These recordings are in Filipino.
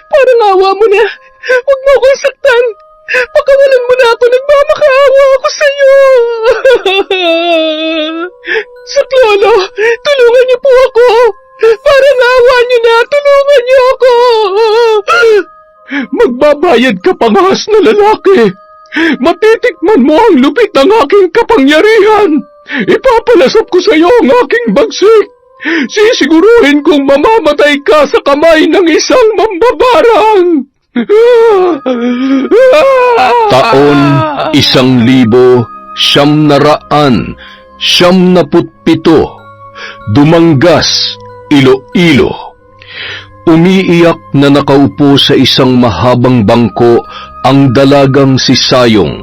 Parang awa mo na. Huwag mo akong saktan. Pakawalan mo na ako. Nagmamakaawa ako sa'yo. Saklolo, tulungan niyo po ako. Parang awa niyo na. Tulungan niyo ako. Magbabayad ka, pangahas na lalaki. Matitikman mo ang lupit ng aking kapangyarihan. Ipapalasap ko sa iyo ang aking bagsik. Sisiguruhin kong mamamatay ka sa kamay ng isang mambabarang. Taon 1997, Dumangas, Iloilo. Umiiyak na nakaupo sa isang mahabang bangko ang dalagang si Sayong.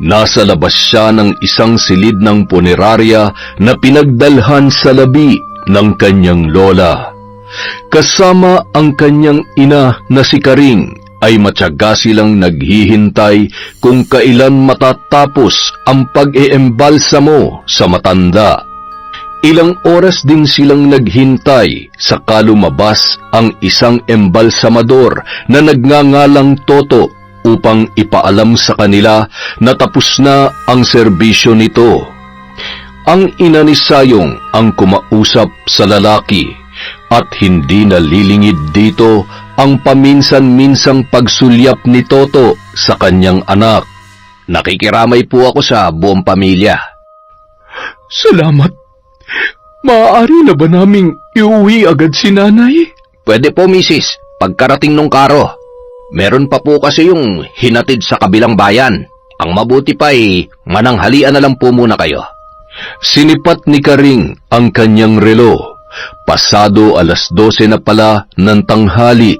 Nasa labas siya ng isang silid ng punerarya na pinagdalhan sa labi ng kanyang lola. Kasama ang kanyang ina na si Karing ay matyaga silang naghihintay kung kailan matatapos ang pag-eembalsamo sa matanda. Ilang oras din silang naghintay saka lumabas ang isang embalsamador na nagngangalang Toto upang ipaalam sa kanila na tapos na ang serbisyo nito. Ang ina ni Sayong ang kumausap sa lalaki at hindi nalilingid dito ang paminsan-minsang pagsulyap ni Toto sa kanyang anak. Nakikiramay po ako sa buong pamilya. Salamat. Maaari na ba naming iuwi agad si nanay? Pwede po, misis, pagkarating nung karo. Meron pa po kasi yung hinatid sa kabilang bayan. Ang mabuti pa ay mananghalian na lang po muna kayo. Sinipat ni Karing ang kanyang relo. Pasado 12:00 na pala ng tanghali.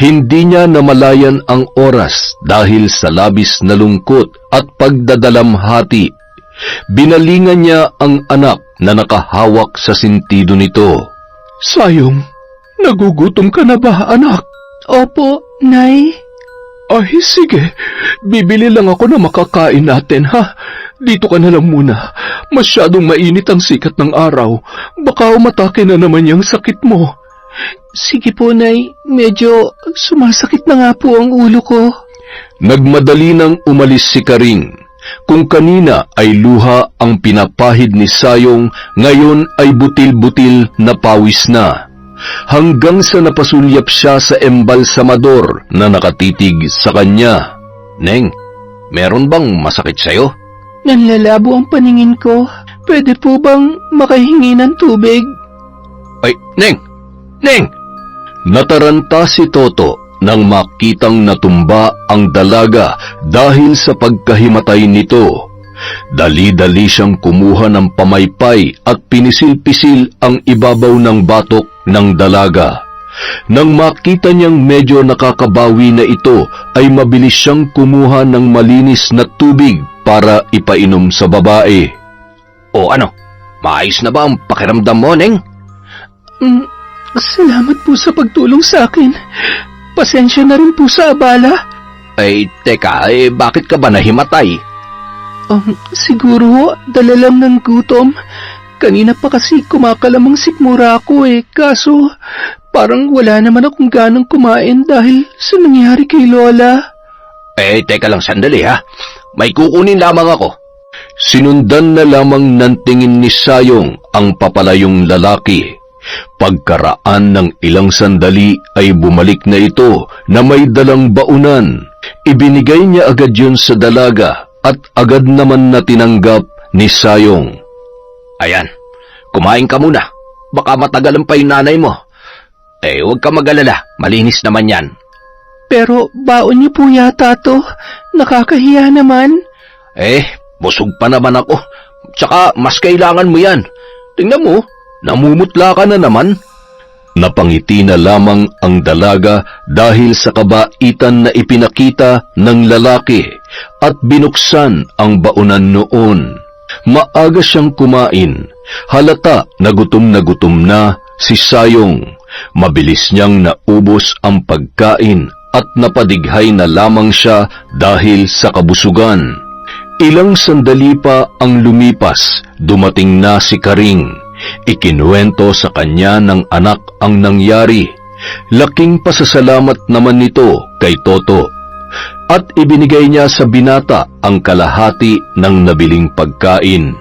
Hindi niya namalayan ang oras dahil sa labis na lungkot at pagdadalamhati. Binalingan niya ang anak na nakahawak sa sentido nito. Sayong, nagugutom ka na ba, anak? Opo, Nay. Ay, sige. Bibili lang ako na makakain natin, ha? Dito ka na lang muna. Masyadong mainit ang sikat ng araw. Baka umatake na naman yung sakit mo. Sige po, Nay. Medyo sumasakit na nga po ang ulo ko. Nagmadali nang umalis si Karing. Kung kanina ay luha ang pinapahid ni Sayong, ngayon ay butil-butil na pawis na. Hanggang sa napasulyap siya sa embalsamador na nakatitig sa kanya. Neng, meron bang masakit sa'yo? Nanlalabo ang paningin ko. Pwede po bang makahingi ng tubig? Ay, Neng! Neng! Nataranta si Toto nang makitang natumba ang dalaga dahil sa pagkahimatay nito. Dali-dali siyang kumuha ng pamaypay at pinisil-pisil ang ibabaw ng batok ng dalaga. Nang makita niyang medyo nakakabawi na ito, ay mabilis siyang kumuha ng malinis na tubig para ipainom sa babae. O ano, maayos na ba ang pakiramdam mo, Neng? Salamat po sa pagtulong sa akin. Pasensya na rin po sa abala. Ay, teka, bakit ka ba nahimatay? Siguro, dala lang ng gutom. Kanina pa kasi kumakalamang sikmura ako kaso parang wala naman akong ganang kumain dahil sa nangyari kay Lola. Teka lang sandali ha. May kukunin lamang ako. Sinundan na lamang ng tingin ni Sayong ang papalayong lalaki. Pagkaraan ng ilang sandali ay bumalik na ito na may dalang baunan. Ibinigay niya agad yun sa dalaga at agad naman na tinanggap ni Sayong. Ayan, kumain ka muna. Baka matagalan pa yung nanay mo. Huwag ka mag-alala. Malinis naman yan. Pero baon niyo po yata to. Nakakahiya naman. Busog pa naman ako. Tsaka mas kailangan mo yan. Tingnan mo, namumutla ka na naman. Napangiti na lamang ang dalaga dahil sa kabaitan na ipinakita ng lalaki at binuksan ang baunan noon. Maaga siyang kumain. Halata na gutom na si Sayong. Mabilis niyang naubos ang pagkain at napadighay na lamang siya dahil sa kabusugan. Ilang sandali pa ang lumipas, dumating na si Karing. Ikinuwento sa kanya ng anak ang nangyari. Laking pasasalamat naman nito kay Toto at ibinigay niya sa binata ang kalahati ng nabiling pagkain.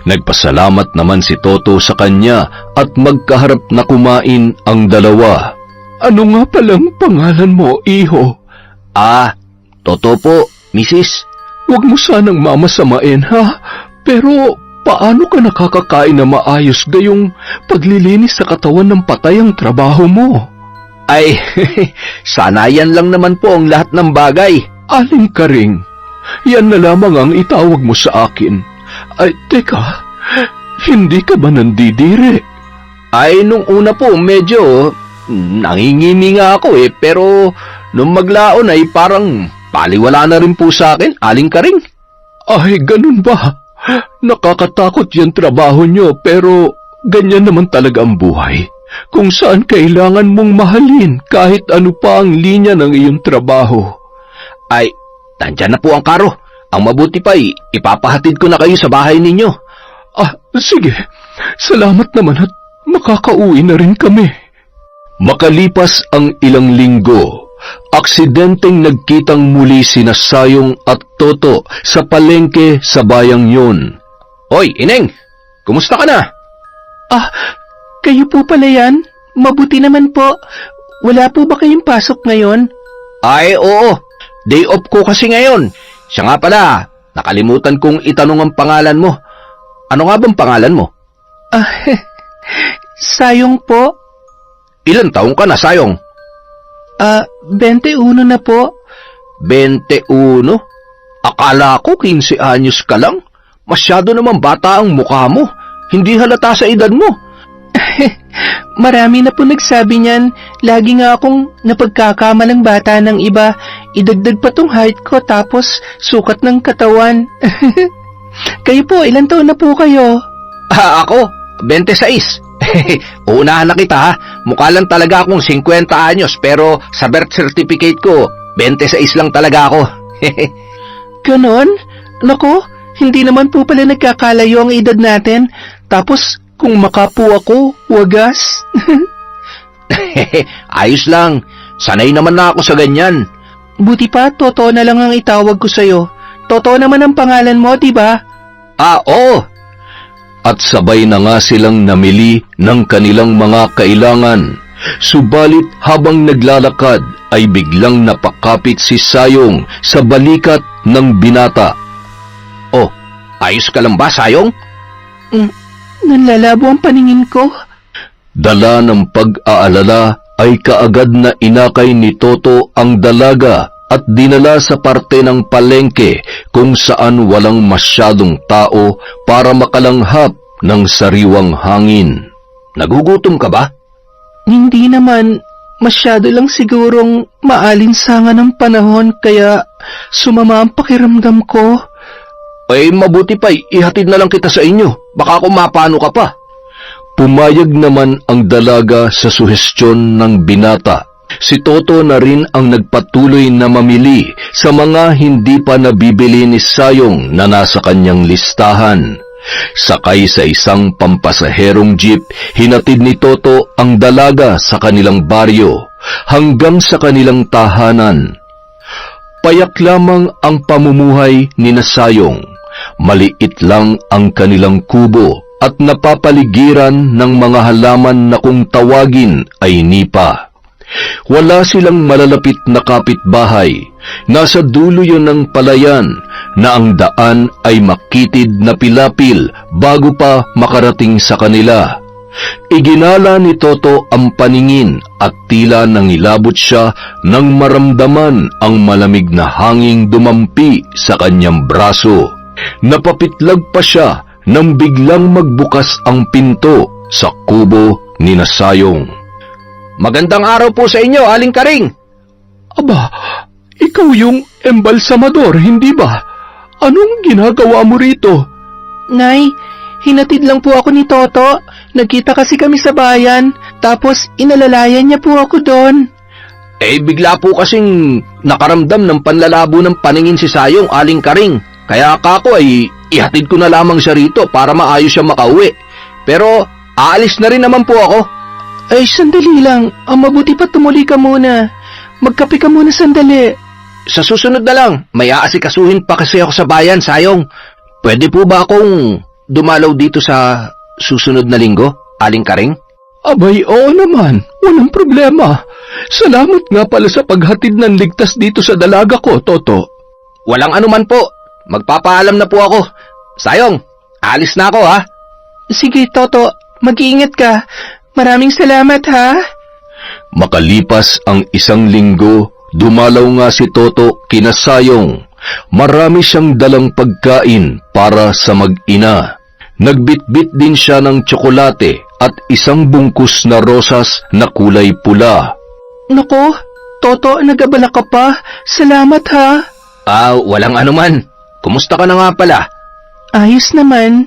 Nagpasalamat naman si Toto sa kanya at magkaharap na kumain ang dalawa. Ano nga palang pangalan mo, iho? Toto po, Mrs. Huwag mo sanang mamasamain, ha? Pero paano ka nakakakain na maayos gayong paglilinis sa katawan ng patay ang trabaho mo? Ay, sanayan lang naman po ang lahat ng bagay. Aling Karing, yan na lamang ang itawag mo sa akin. Ay, teka, hindi ka ba nandidiri? Ay, nung una po medyo nangingimi nga ako pero nung maglaon ay parang paliwala na rin po sa akin, Aling Karing. Ay, ganun ba? Nakakatakot yung trabaho nyo pero ganyan naman talaga ang buhay. Kung saan kailangan mong mahalin kahit ano pa ang linya ng iyong trabaho. Ay, nandyan na po ang karo. Ang mabuti pa ipapahatid ko na kayo sa bahay ninyo. Sige. Salamat naman at makakauwi na rin kami. Makalipas ang ilang linggo, aksidenteng nagkitang muli sina Sayong at Toto sa palengke sa bayang yun. Hoy, Ineng! Kumusta ka na? Kayo po pala yan? Mabuti naman po. Wala po ba kayong pasok ngayon? Ay, oo. Day off ko kasi ngayon. Siya nga pala, nakalimutan kong itanong ang pangalan mo. Ano nga bang pangalan mo? Sayong po. Ilan taong ka na, Sayong? 21 na po. 21? Akala ko 15 anyos ka lang. Masyado naman bata ang mukha mo. Hindi halata sa edad mo. Marami na po nagsabi niyan. Lagi nga akong napagkakamalang bata ng iba. Idagdag pa tong height ko tapos sukat ng katawan. Kayo po, ilan taon na po kayo? Ako, 26. Uunahan na kita ha. Mukha lang talaga akong 50 anyos pero sa birth certificate ko, 26 lang talaga ako. Ganon? Nako, hindi naman po pala nagkakalayo ang edad natin. Tapos, kung makapo ako, wagas. Ayos lang. Sanay naman na ako sa ganyan. Buti pa, Toto na lang ang itawag ko sa'yo. Toto naman ang pangalan mo, diba? Oo. At sabay na nga silang namili ng kanilang mga kailangan. Subalit habang naglalakad ay biglang napakapit si Sayong sa balikat ng binata. Oh, ayos ka lang ba, Sayong? Nanlalabo ang paningin ko. Dala ng pag-aalala ay kaagad na inakay ni Toto ang dalaga at dinala sa parte ng palengke kung saan walang masyadong tao para makalanghap ng sariwang hangin. Nagugutom ka ba? Hindi naman. Masyado lang sigurong maalinsangan ng panahon kaya sumama ang pakiramdam ko. Ay mabuti pa, ihatid na lang kita sa inyo. Baka kung mapano ka pa. Pumayag naman ang dalaga sa suhestyon ng binata. Si Toto na rin ang nagpatuloy na mamili sa mga hindi pa nabibili ni Sayong na nasa kanyang listahan. Sakay sa isang pampasaherong jeep, hinatid ni Toto ang dalaga sa kanilang baryo hanggang sa kanilang tahanan. Payak lamang ang pamumuhay ni Sayong. Maliit lang ang kanilang kubo at napapaligiran ng mga halaman na kung tawagin ay nipa. Wala silang malalapit na kapitbahay. Nasa dulo yun ng palayan na ang daan ay makitid na pilapil bago pa makarating sa kanila. Iginala ni Toto ang paningin at tila nangilabot siya nang maramdaman ang malamig na hanging dumampi sa kanyang braso. Napapitlag pa siya nang biglang magbukas ang pinto sa kubo ni Sayong. Magandang araw po sa inyo, Aling Karing. Aba, ikaw yung embalsamador, hindi ba? Anong ginagawa mo rito? Nay, hinatid lang po ako ni Toto. Nagkita kasi kami sa bayan, tapos inalalayan niya po ako doon. Bigla po kasing nakaramdam ng panlalabo ng paningin si Sayong, Aling Karing. Kaya kako ay ihatid ko na lamang siya rito para maayos siya makauwi. Pero aalis na rin naman po ako. Ay, sandali lang. Ang mabuti pa tumuli ka muna. Magkape ka muna sandali. Sa susunod na lang, may aasikasuhin pa kasi ako sa bayan, Sayong. Pwede po ba akong dumalaw dito sa susunod na linggo, Aling Karing? Abay, oo naman. Walang problema. Salamat nga pala sa paghatid ng ligtas dito sa dalaga ko, Toto. Walang anuman po. Magpapaalam na po ako. Sayong, alis na ako ha. Sige, Toto. Mag-iingat ka. Maraming salamat, ha? Makalipas ang isang linggo, dumalaw nga si Toto kina Sayong. Marami siyang dalang pagkain para sa mag-ina. Nagbitbit din siya ng tsokolate at isang bungkus na rosas na kulay pula. Nako, Toto, nag-abala ka pa. Salamat, ha? Walang anuman. Kumusta ka na nga pala? Ayos naman.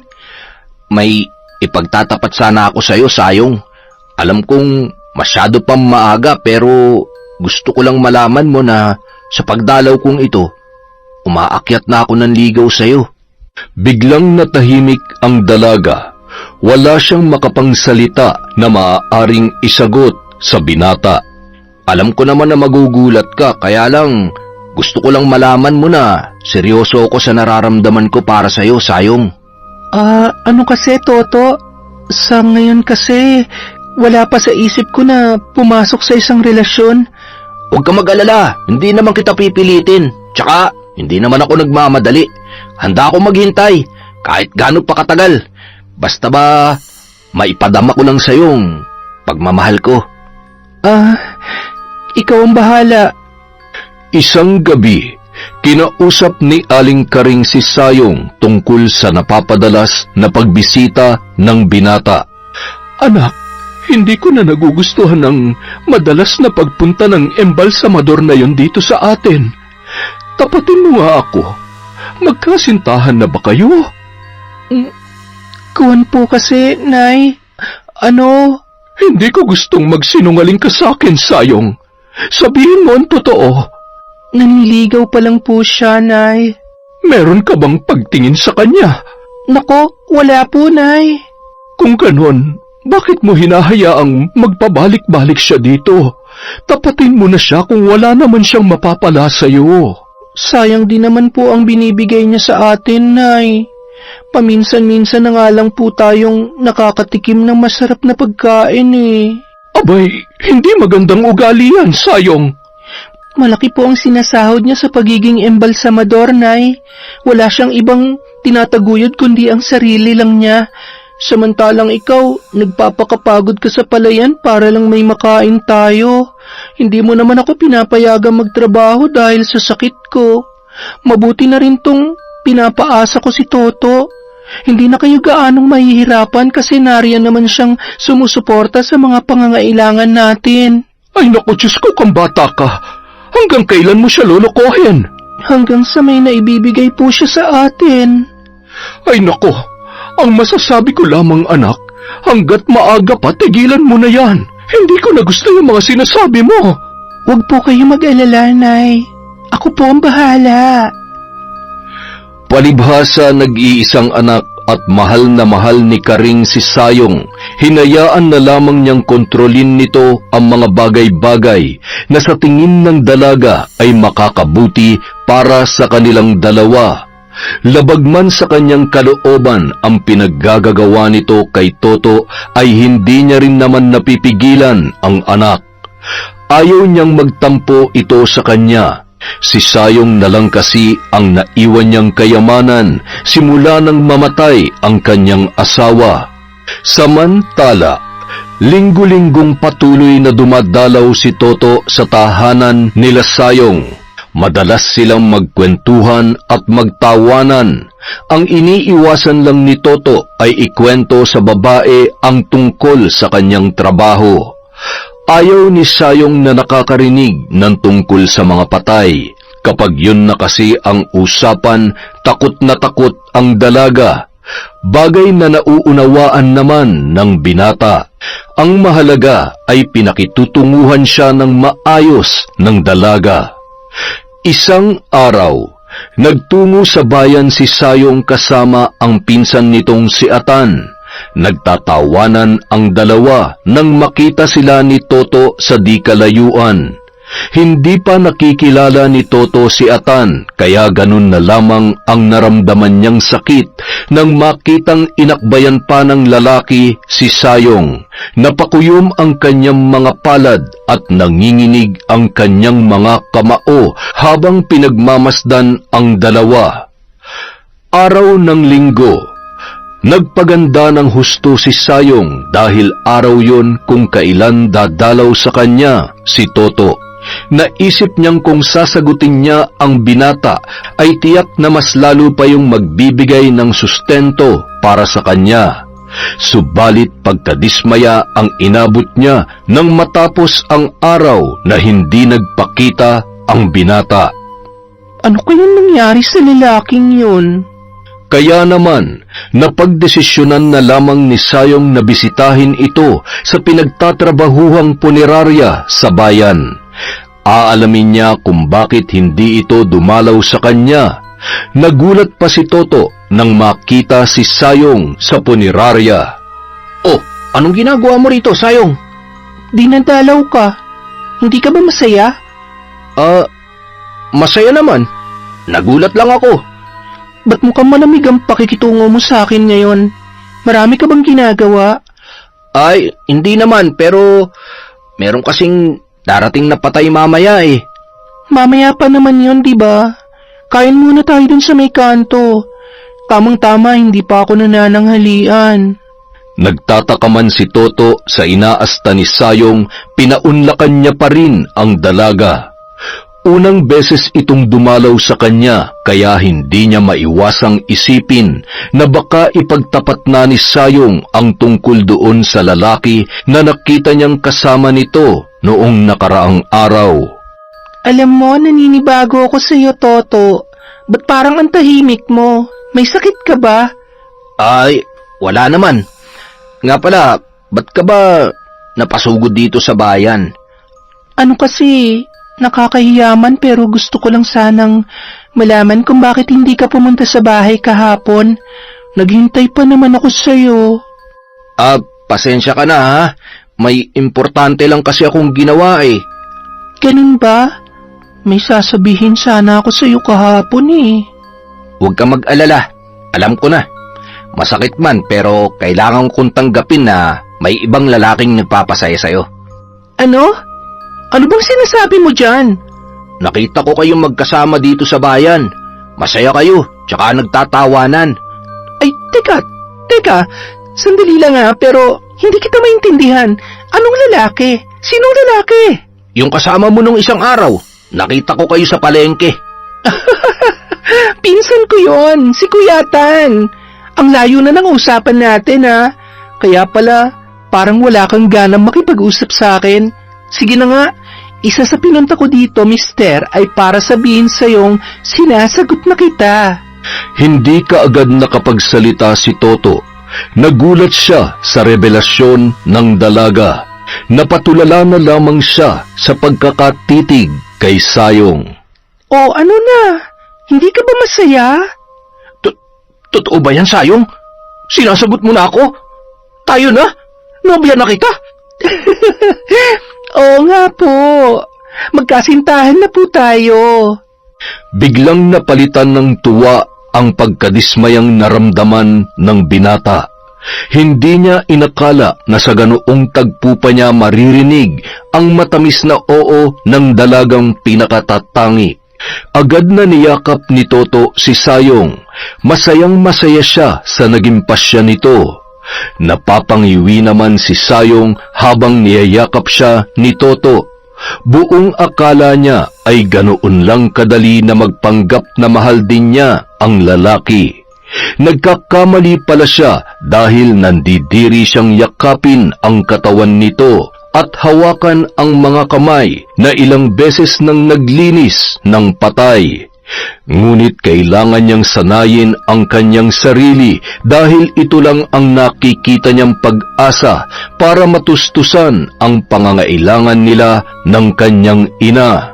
May ipagtatapat sana ako sa'yo, Sayong. Alam kong masyado pang maaga pero gusto ko lang malaman mo na sa pagdalaw kong ito, umaakyat na ako ng ligaw sa'yo. Biglang natahimik ang dalaga. Wala siyang makapangsalita na maaaring isagot sa binata. Alam ko naman na magugulat ka, kaya lang gusto ko lang malaman mo na seryoso ako sa nararamdaman ko para sa'yo, Sayong. Ano kasi, Toto? Sa ngayon kasi, wala pa sa isip ko na pumasok sa isang relasyon. Huwag ka mag-alala, hindi naman kita pipilitin. Tsaka, hindi naman ako nagmamadali. Handa ako maghintay, kahit gaano pa katagal. Basta ba, maipadama ko lang sa'yong pagmamahal ko. Ikaw ang bahala. Isang gabi, kinausap ni Aling Karing si Sayong tungkol sa napapadalas na pagbisita ng binata. Anak, hindi ko na nagugustuhan ang madalas na pagpunta ng embalsamador na yon dito sa atin. Tapatin mo nga ako. Magkasintahan na ba kayo? Kuwan po kasi, Nay. Hindi ko gustong magsinungaling ka sa akin, Sayong. Sabihin mo ang totoo. Nanliligaw pa lang po siya, Nay. Meron ka bang pagtingin sa kanya? Nako, wala po, Nay. Kung ganon, bakit mo hinahayaang magpabalik-balik siya dito? Tapatin mo na siya kung wala naman siyang mapapala sa'yo. Sayang din naman po ang binibigay niya sa atin, Nay. Paminsan-minsan na nga lang po tayong nakakatikim ng masarap na pagkain eh. Abay, hindi magandang ugali yan, Sayong. Malaki po ang sinasahod niya sa pagiging embalsamador, Nay. Wala siyang ibang tinataguyod kundi ang sarili lang niya. Samantalang ikaw, nagpapakapagod ka sa palayan para lang may makain tayo. Hindi mo naman ako pinapayagang magtrabaho dahil sa sakit ko. Mabuti na rin tong pinapaasa ko si Toto. Hindi na kayo gaanong mahihirapan kasi nariyan naman siyang sumusuporta sa mga pangangailangan natin. Ay naku, Diyos ko, kang bata ka. Hanggang kailan mo siya lolokohin? Hanggang sa may naibibigay po siya sa atin. Ay naku, ang masasabi ko lamang, anak, hanggat maaga pa, tigilan mo na yan. Hindi ko na gusto yung mga sinasabi mo. Huwag po kayo mag-alala, Nay. Ako po ang bahala. Palibhasa nag-iisang anak at mahal na mahal ni Karing si Sayong, hinayaan na lamang niyang kontrolin nito ang mga bagay-bagay na sa tingin ng dalaga ay makakabuti para sa kanilang dalawa. Labag man sa kanyang kalooban ang pinaggagawa nito kay Toto ay hindi niya rin naman napipigilan ang anak. Ayaw niyang magtampo ito sa kanya. Si Sayong na lang kasi ang naiwan niyang kayamanan simula nang mamatay ang kanyang asawa. Samantala, linggo-linggong patuloy na dumadalaw si Toto sa tahanan nila Sayong. Madalas silang magkwentuhan at magtawanan. Ang iniiwasan lang ni Toto ay ikwento sa babae ang tungkol sa kanyang trabaho. Ayaw ni Sayong na nakakarinig ng tungkol sa mga patay. Kapag yun na kasi ang usapan, takot na takot ang dalaga. Bagay na nauunawaan naman ng binata. Ang mahalaga ay pinakitutunguhan siya ng maayos ng dalaga. Isang araw, nagtungo sa bayan si Sayong kasama ang pinsan nitong si Atan. Nagtatawanan ang dalawa nang makita sila ni Toto sa di kalayuan. Hindi pa nakikilala ni Toto si Atan, kaya ganun na lamang ang naramdaman niyang sakit nang makitang inakbayan pa ng lalaki si Sayong. Napakuyom ang kanyang mga palad at nanginginig ang kanyang mga kamao habang pinagmamasdan ang dalawa. Araw ng linggo. Nagpaganda ng husto si Sayong dahil araw yon kung kailan dadalaw sa kanya si Toto. Naisip niyang kung sasagutin niya ang binata ay tiyak na mas lalo pa yung magbibigay ng sustento para sa kanya. Subalit pagkadismaya ang inabot niya nang matapos ang araw na hindi nagpakita ang binata. Ano kayang nangyari sa lalaking yun? Kaya naman, napagdesisyonan na lamang ni Sayong na bisitahin ito sa pinagtatrabahuhang punerarya sa bayan. Aalamin niya kung bakit hindi ito dumalaw sa kanya. Nagulat pa si Toto nang makita si Sayong sa punerarya. Oh, anong ginagawa mo rito, Sayong? Dinadalaw ka. Hindi ka ba masaya? Masaya naman. Nagulat lang ako. Ba't mukhang malamig ang pakikitungo mo sa akin ngayon? Marami ka bang ginagawa? Ay, hindi naman, pero meron kasing darating na patay mamaya eh. Mamaya pa naman yon, di ba? Kain muna tayo dun sa may kanto. Tamang-tama, hindi pa ako nanananghalian. Nagtataka man si Toto sa inaasta ni Sayong, pinaunlakan niya pa rin ang dalaga. Unang beses itong dumalaw sa kanya, kaya hindi niya maiwasang isipin na baka ipagtapat na ni Sayong ang tungkol doon sa lalaki na nakita niyang kasama nito noong nakaraang araw. Alam mo, naninibago ako sa iyo, Toto. Ba't parang ang tahimik mo? May sakit ka ba? Ay, wala naman. Nga pala, ba't ka ba napasugod dito sa bayan? Ano kasi, nakakahiyaman pero gusto ko lang sanang malaman kung bakit hindi ka pumunta sa bahay kahapon. Naghintay pa naman ako sa'yo. Pasensya ka na ha. May importante lang kasi akong ginawa eh. Ganun ba? May sasabihin sana ako sa'yo kahapon eh. Huwag ka mag-alala. Alam ko na. Masakit man pero kailangan kong tanggapin na may ibang lalaking nagpapasaya sa'yo. Ano? Ano bang sinasabi mo dyan? Nakita ko kayong magkasama dito sa bayan. Masaya kayo, tsaka nagtatawanan. Ay, teka. Sandali lang ha, pero hindi kita maintindihan. Anong lalaki? Sinong lalaki? Yung kasama mo nung isang araw. Nakita ko kayo sa palengke. Pinsan ko yon, si Kuya Tan. Ang layo na ng usapan natin ha. Kaya pala, parang wala kang ganang makipag-usap sa akin. Sige na nga, isa sa pinunta ko dito, mister, ay para sabihin sa'yong sinasagot na kita. Hindi kaagad nakapagsalita si Toto. Nagulat siya sa revelasyon ng dalaga. Napatulala na lamang siya sa pagkakatitig kay Sayong. Oh, ano na? Hindi ka ba masaya? Totoo ba yan, Sayong? Sinasagot mo na ako? Tayo na? Nobya na kita? Oo nga po. Magkasintahan na po tayo. Biglang napalitan ng tuwa ang pagkadismayang naramdaman ng binata. Hindi niya inakala na sa ganoong tagpo pa niya maririnig ang matamis na oo ng dalagang pinakatatangi. Agad na niyakap ni Toto si Sayong. Masayang-masaya siya sa naging pasya nito. Napapangiwi naman si Sayong habang niyayakap siya ni Toto. Buong akala niya ay ganoon lang kadali na magpanggap na mahal din niya ang lalaki. Nagkakamali pala siya dahil nandidiri siyang yakapin ang katawan nito at hawakan ang mga kamay na ilang beses nang naglinis ng patay. Ngunit kailangan niyang sanayin ang kanyang sarili dahil ito lang ang nakikita niyang pag-asa para matustusan ang pangangailangan nila ng kanyang ina.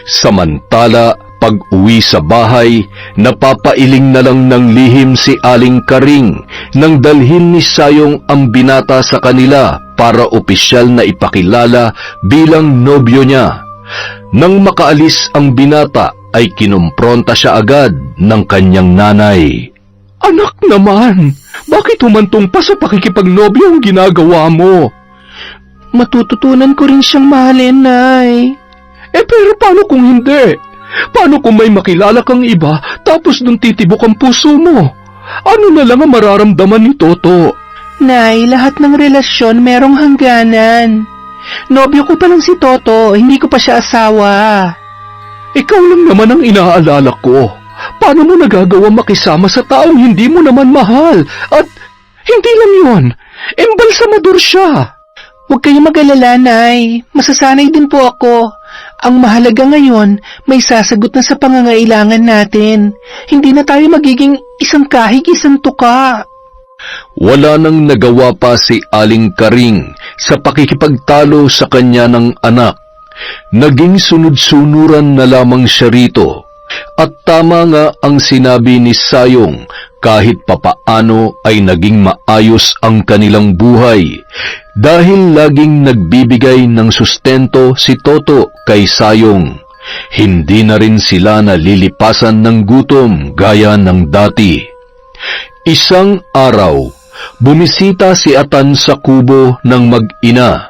Samantala, Pag-uwi sa bahay, napapailing na lang ng lihim si Aling Karing nang dalhin ni Sayong ang binata sa kanila para opisyal na ipakilala bilang nobyo niya. Nang makaalis ang binata ay kinumpronta siya agad ng kanyang nanay. Anak naman, bakit humantong pa sa pakikipagnobyo ang ginagawa mo? Matututunan ko rin siyang mahalin, Nay. Pero paano kung hindi? Paano kung may makilala kang iba tapos nung titibok ang puso mo? Ano na lang ang mararamdaman ni Toto? Nay, lahat ng relasyon merong hangganan. Nobyo ko pa lang si Toto, hindi ko pa siya asawa. Ikaw lang naman ang inaalala ko. Paano mo nagagawa makisama sa taong hindi mo naman mahal? At hindi lang yun, embalsamador siya. Huwag kayong mag-alala, Nay. Masasanay din po ako. Ang mahalaga ngayon, may sasagot na sa pangangailangan natin. Hindi na tayo magiging isang kahig, isang tuka. Wala nang nagawa pa si Aling Karing sa pakikipagtalo sa kanya ng anak. Naging sunod-sunuran na lamang siya rito. At tama nga ang sinabi ni Sayong, kahit papaano ay naging maayos ang kanilang buhay dahil laging nagbibigay ng sustento si Toto kay Sayong. Hindi na rin sila nalilipasan ng gutom gaya ng dati. Isang araw, bumisita si Atan sa kubo ng mag-ina.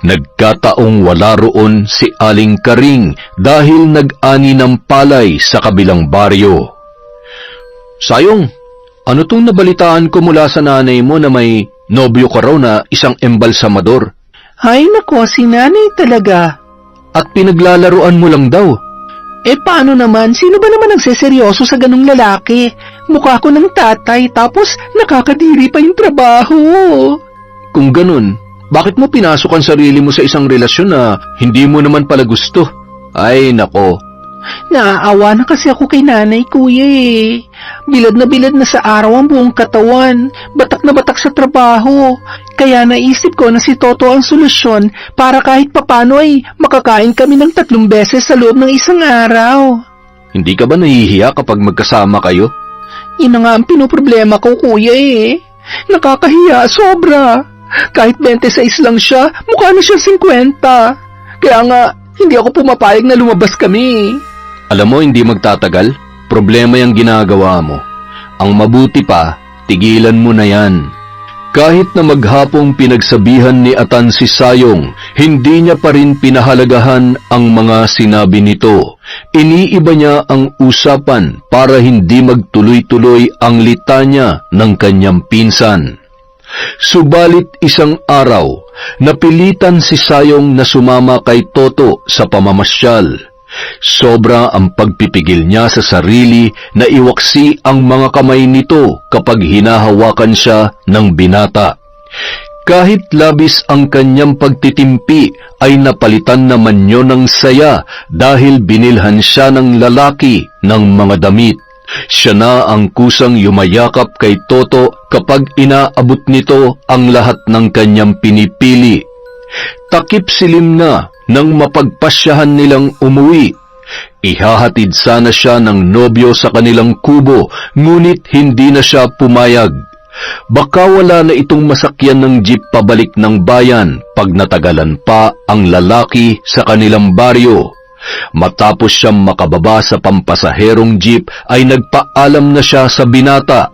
Nagkataong wala roon si Aling Karing dahil nag-ani ng palay sa kabilang baryo. Sayong, ano tong nabalitaan ko mula sa nanay mo na may nobyo ka raw na isang embalsamador? Ay nako, si Nanay talaga. At pinaglalaruan mo lang daw. Paano naman? Sino ba naman nagseseryoso sa ganung lalaki? Mukha ko ng tatay, tapos nakakadiri pa yung trabaho. Kung ganun, bakit mo pinasok ang sarili mo sa isang relasyon na hindi mo naman pala gusto? Ay, nako. Naaawa na kasi ako kay Nanay, Kuya eh. Bilad na sa araw ang buong katawan. Batak na batak sa trabaho. Kaya naisip ko na si Toto ang solusyon para kahit papano ay makakain kami ng 3 beses sa loob ng isang araw. Hindi ka ba nahihiya kapag magkasama kayo? Yun na nga ang pinoproblema ko, Kuya eh. Nakakahiya, sobra. Kahit 26 lang siya, mukha na siya 50. Kaya nga, hindi ako pumapayag na lumabas kami. Alam mo, hindi magtatagal. Problema yung ginagawa mo. Ang mabuti pa, tigilan mo na yan. Kahit na maghapong pinagsabihan ni Atan si Sayong, hindi niya pa rin pinahalagahan ang mga sinabi nito. Iniiba niya ang usapan para hindi magtuloy-tuloy ang litanya ng kanyang pinsan. Subalit isang araw, napilitan si Sayong na sumama kay Toto sa pamamasyal. Sobra ang pagpipigil niya sa sarili na iwaksi ang mga kamay nito kapag hinahawakan siya ng binata. Kahit labis ang kanyang pagtitimpi ay napalitan naman niyo ng saya dahil binilhan siya ng lalaki ng mga damit. Siya na ang kusang yumayakap kay Toto kapag inaabot nito ang lahat ng kanyang pinipili. Takip silim na nang mapagpasyahan nilang umuwi. Ihahatid sana siya ng nobyo sa kanilang kubo, ngunit hindi na siya pumayag. Baka wala na itong masakyan ng jeep pabalik ng bayan pag natagalan pa ang lalaki sa kanilang baryo. Matapos siyang makababa sa pampasaherong jeep ay nagpaalam na siya sa binata.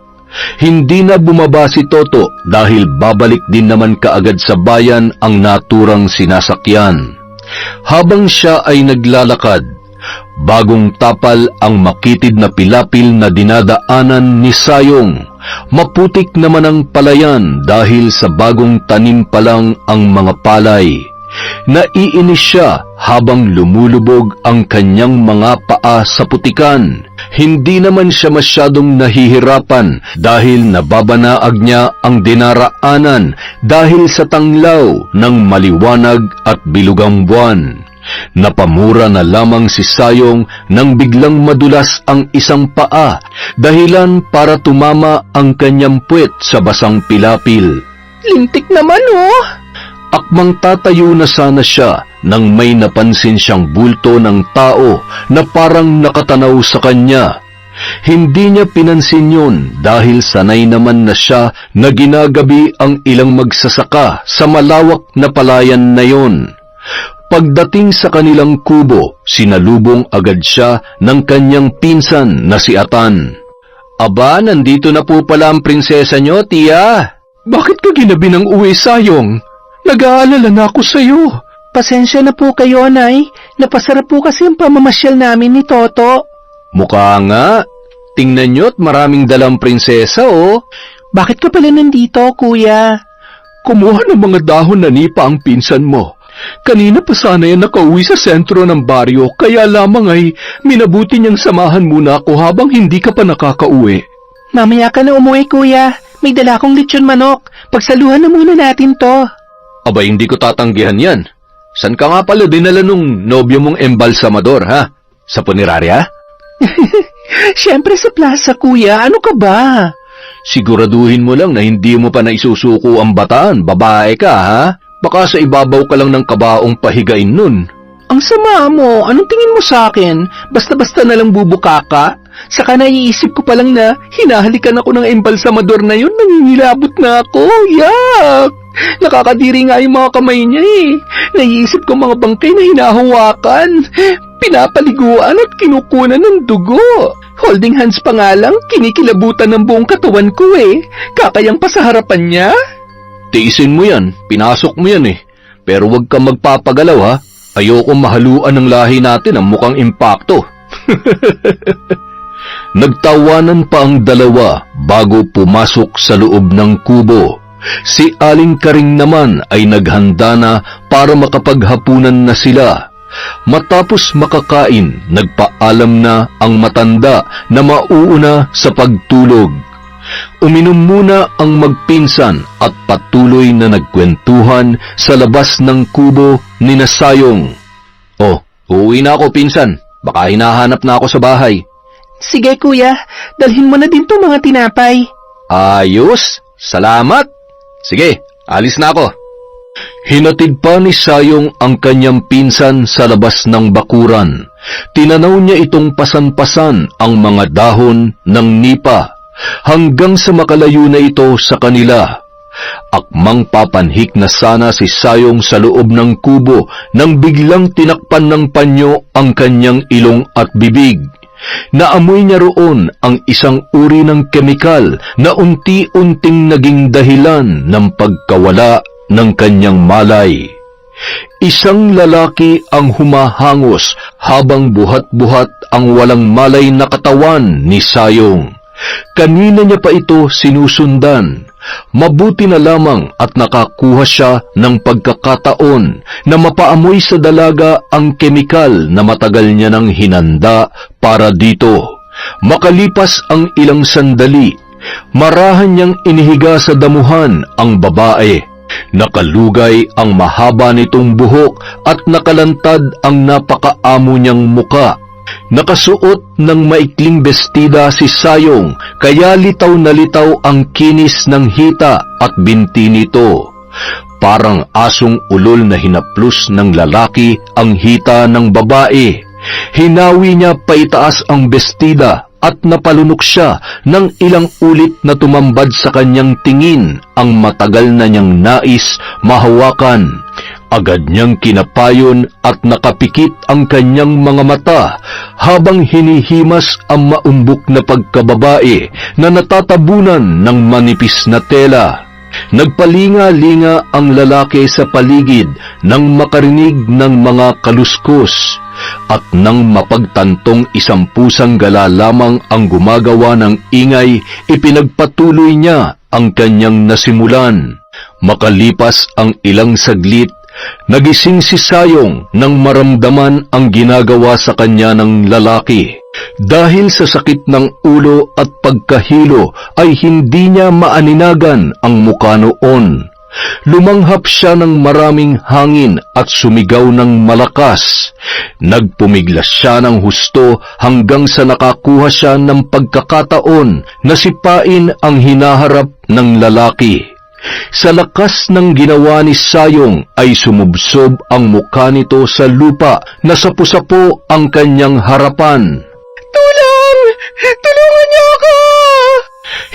Hindi na bumaba si Toto dahil babalik din naman kaagad sa bayan ang naturang sinasakyan. Habang siya ay naglalakad, bagong tapal ang makitid na pilapil na dinadaanan ni Sayong. Maputik naman ang palayan dahil sa bagong tanim pa lang ang mga palay. Naiinis siya habang lumulubog ang kanyang mga paa sa putikan. Hindi naman siya masyadong nahihirapan dahil nababanaag niya ang dinaraanan dahil sa tanglaw ng maliwanag at bilugang buwan. Napamura na lamang si Sayong nang biglang madulas ang isang paa, dahilan para tumama ang kanyang puwet sa basang pilapil. Lintik naman oh! Akmang tatayo na sana siya nang may napansin siyang bulto ng tao na parang nakatanaw sa kanya. Hindi niya pinansin yun dahil sanay naman na siya na ginagabi ang ilang magsasaka sa malawak na palayan na yon. Pagdating sa kanilang kubo, sinalubong agad siya ng kanyang pinsan na si Atan. "Aba, nandito na po pala ang prinsesa nyo, tiya." Bakit ka ginabi ng uwi, Sayong? Nag-aalala na ako sa'yo. Pasensya na po kayo, Nay. Napasarap po kasi ang pamamasyal namin ni Toto. Mukha nga. Tingnan nyo't maraming dalang prinsesa, oh. Bakit ka pala nandito, Kuya? Kumuha ng mga dahon na nipa ang pinsan mo. Kanina pa sana yan nakauwi sa sentro ng baryo, kaya lamang ay minabuti niyang samahan muna ako habang hindi ka pa nakakauwi. Mamaya ka na umuwi, Kuya. May dala akong lechon manok. Pagsaluhan na muna natin to. Aba, hindi ko tatanggihan yan. San ka nga pala dinala nung nobyo mong embalsamador, ha? Sa punerarya? Siyempre sa plaza, Kuya. Ano ka ba? Siguraduhin mo lang na hindi mo pa naisusuko ang bataan. Babae ka, ha? Baka sa ibabaw ka lang ng kabaong pahigain nun. Ang sama mo. Anong tingin mo sa akin? Basta-basta na lang bubuka ka? Saka naiisip ko pa lang na hinahalikan ako ng embalsamador na yun. Nangingilabot na ako. Yak! Nakakadiri nga yung mga kamay niya eh. Naiisip ko mga bangkay na hinahawakan, pinapaliguan at kinukunan ng dugo. Holding hands pa nga lang, kinikilabutan ng buong katawan ko eh. Kakayang pa sa harapan niya? Tiisin mo yan, pinasok mo yan eh. Pero wag kang magpapagalaw, ha? Ayoko mahaluan ng lahi natin ang mukhang impakto. Nagtawanan pa ang dalawa bago pumasok sa loob ng kubo. Si Aling Karing naman ay naghanda na para makapaghapunan na sila. Matapos makakain, nagpaalam na ang matanda na mauuna sa pagtulog. Uminom muna ang magpinsan at patuloy na nagkwentuhan sa labas ng kubo ni Sayong. "Oh, uuwi na ako, pinsan. Baka hinahanap na ako sa bahay." Sige, Kuya. Dalhin mo na din to mga tinapay. "Ayos, salamat. Sige, alis na ako." Hinatid pa ni Sayong ang kanyang pinsan sa labas ng bakuran. Tinanaw niya itong pasan-pasan ang mga dahon ng nipa hanggang sa makalayo na ito sa kanila. Akmang papanhik na sana si Sayong sa loob ng kubo nang biglang tinakpan ng panyo ang kanyang ilong at bibig. Naamoy niya roon ang isang uri ng kemikal na unti-unting naging dahilan ng pagkawala ng kanyang malay. Isang lalaki ang humahangos habang buhat-buhat ang walang malay na katawan ni Sayong. Kanina niya pa ito sinusundan. Mabuti na lamang at nakakuha siya ng pagkakataon na mapaamoy sa dalaga ang kemikal na matagal niya nang hinanda para dito. Makalipas ang ilang sandali, marahan niyang inihiga sa damuhan ang babae. Nakalugay ang mahaba nitong buhok at nakalantad ang napakaamo niyang muka. Nakasuot ng maikling bestida si Sayong, kaya litaw na litaw ang kinis ng hita at binti nito. Parang asong ulol na hinaplos ng lalaki ang hita ng babae. Hinawi niya paitaas ang bestida at napalunok siya ng ilang ulit na tumambad sa kanyang tingin ang matagal na niyang nais mahawakan. Agad niyang kinapayon at nakapikit ang kanyang mga mata habang hinihimas ang maumbok na pagkababae na natatabunan ng manipis na tela. Nagpalinga-linga ang lalaki sa paligid nang makarinig ng mga kaluskos at nang mapagtantong isang pusang gala lamang ang gumagawa ng ingay, ipinagpatuloy niya ang kanyang nasimulan. Makalipas ang ilang saglit, nagising si Sayong nang maramdaman ang ginagawa sa kanya ng lalaki. Dahil sa sakit ng ulo at pagkahilo ay hindi niya maaninagan ang mukha noon. Lumanghap siya ng maraming hangin at sumigaw ng malakas. Nagpumiglas siya ng husto hanggang sa nakakuha siya ng pagkakataon na sipain ang hinaharap ng lalaki. Sa lakas ng ginawa ni Sayong ay sumubsob ang mukha nito sa lupa na sapu-sapo ang kanyang harapan. Tulong! Tulungan niyo ako!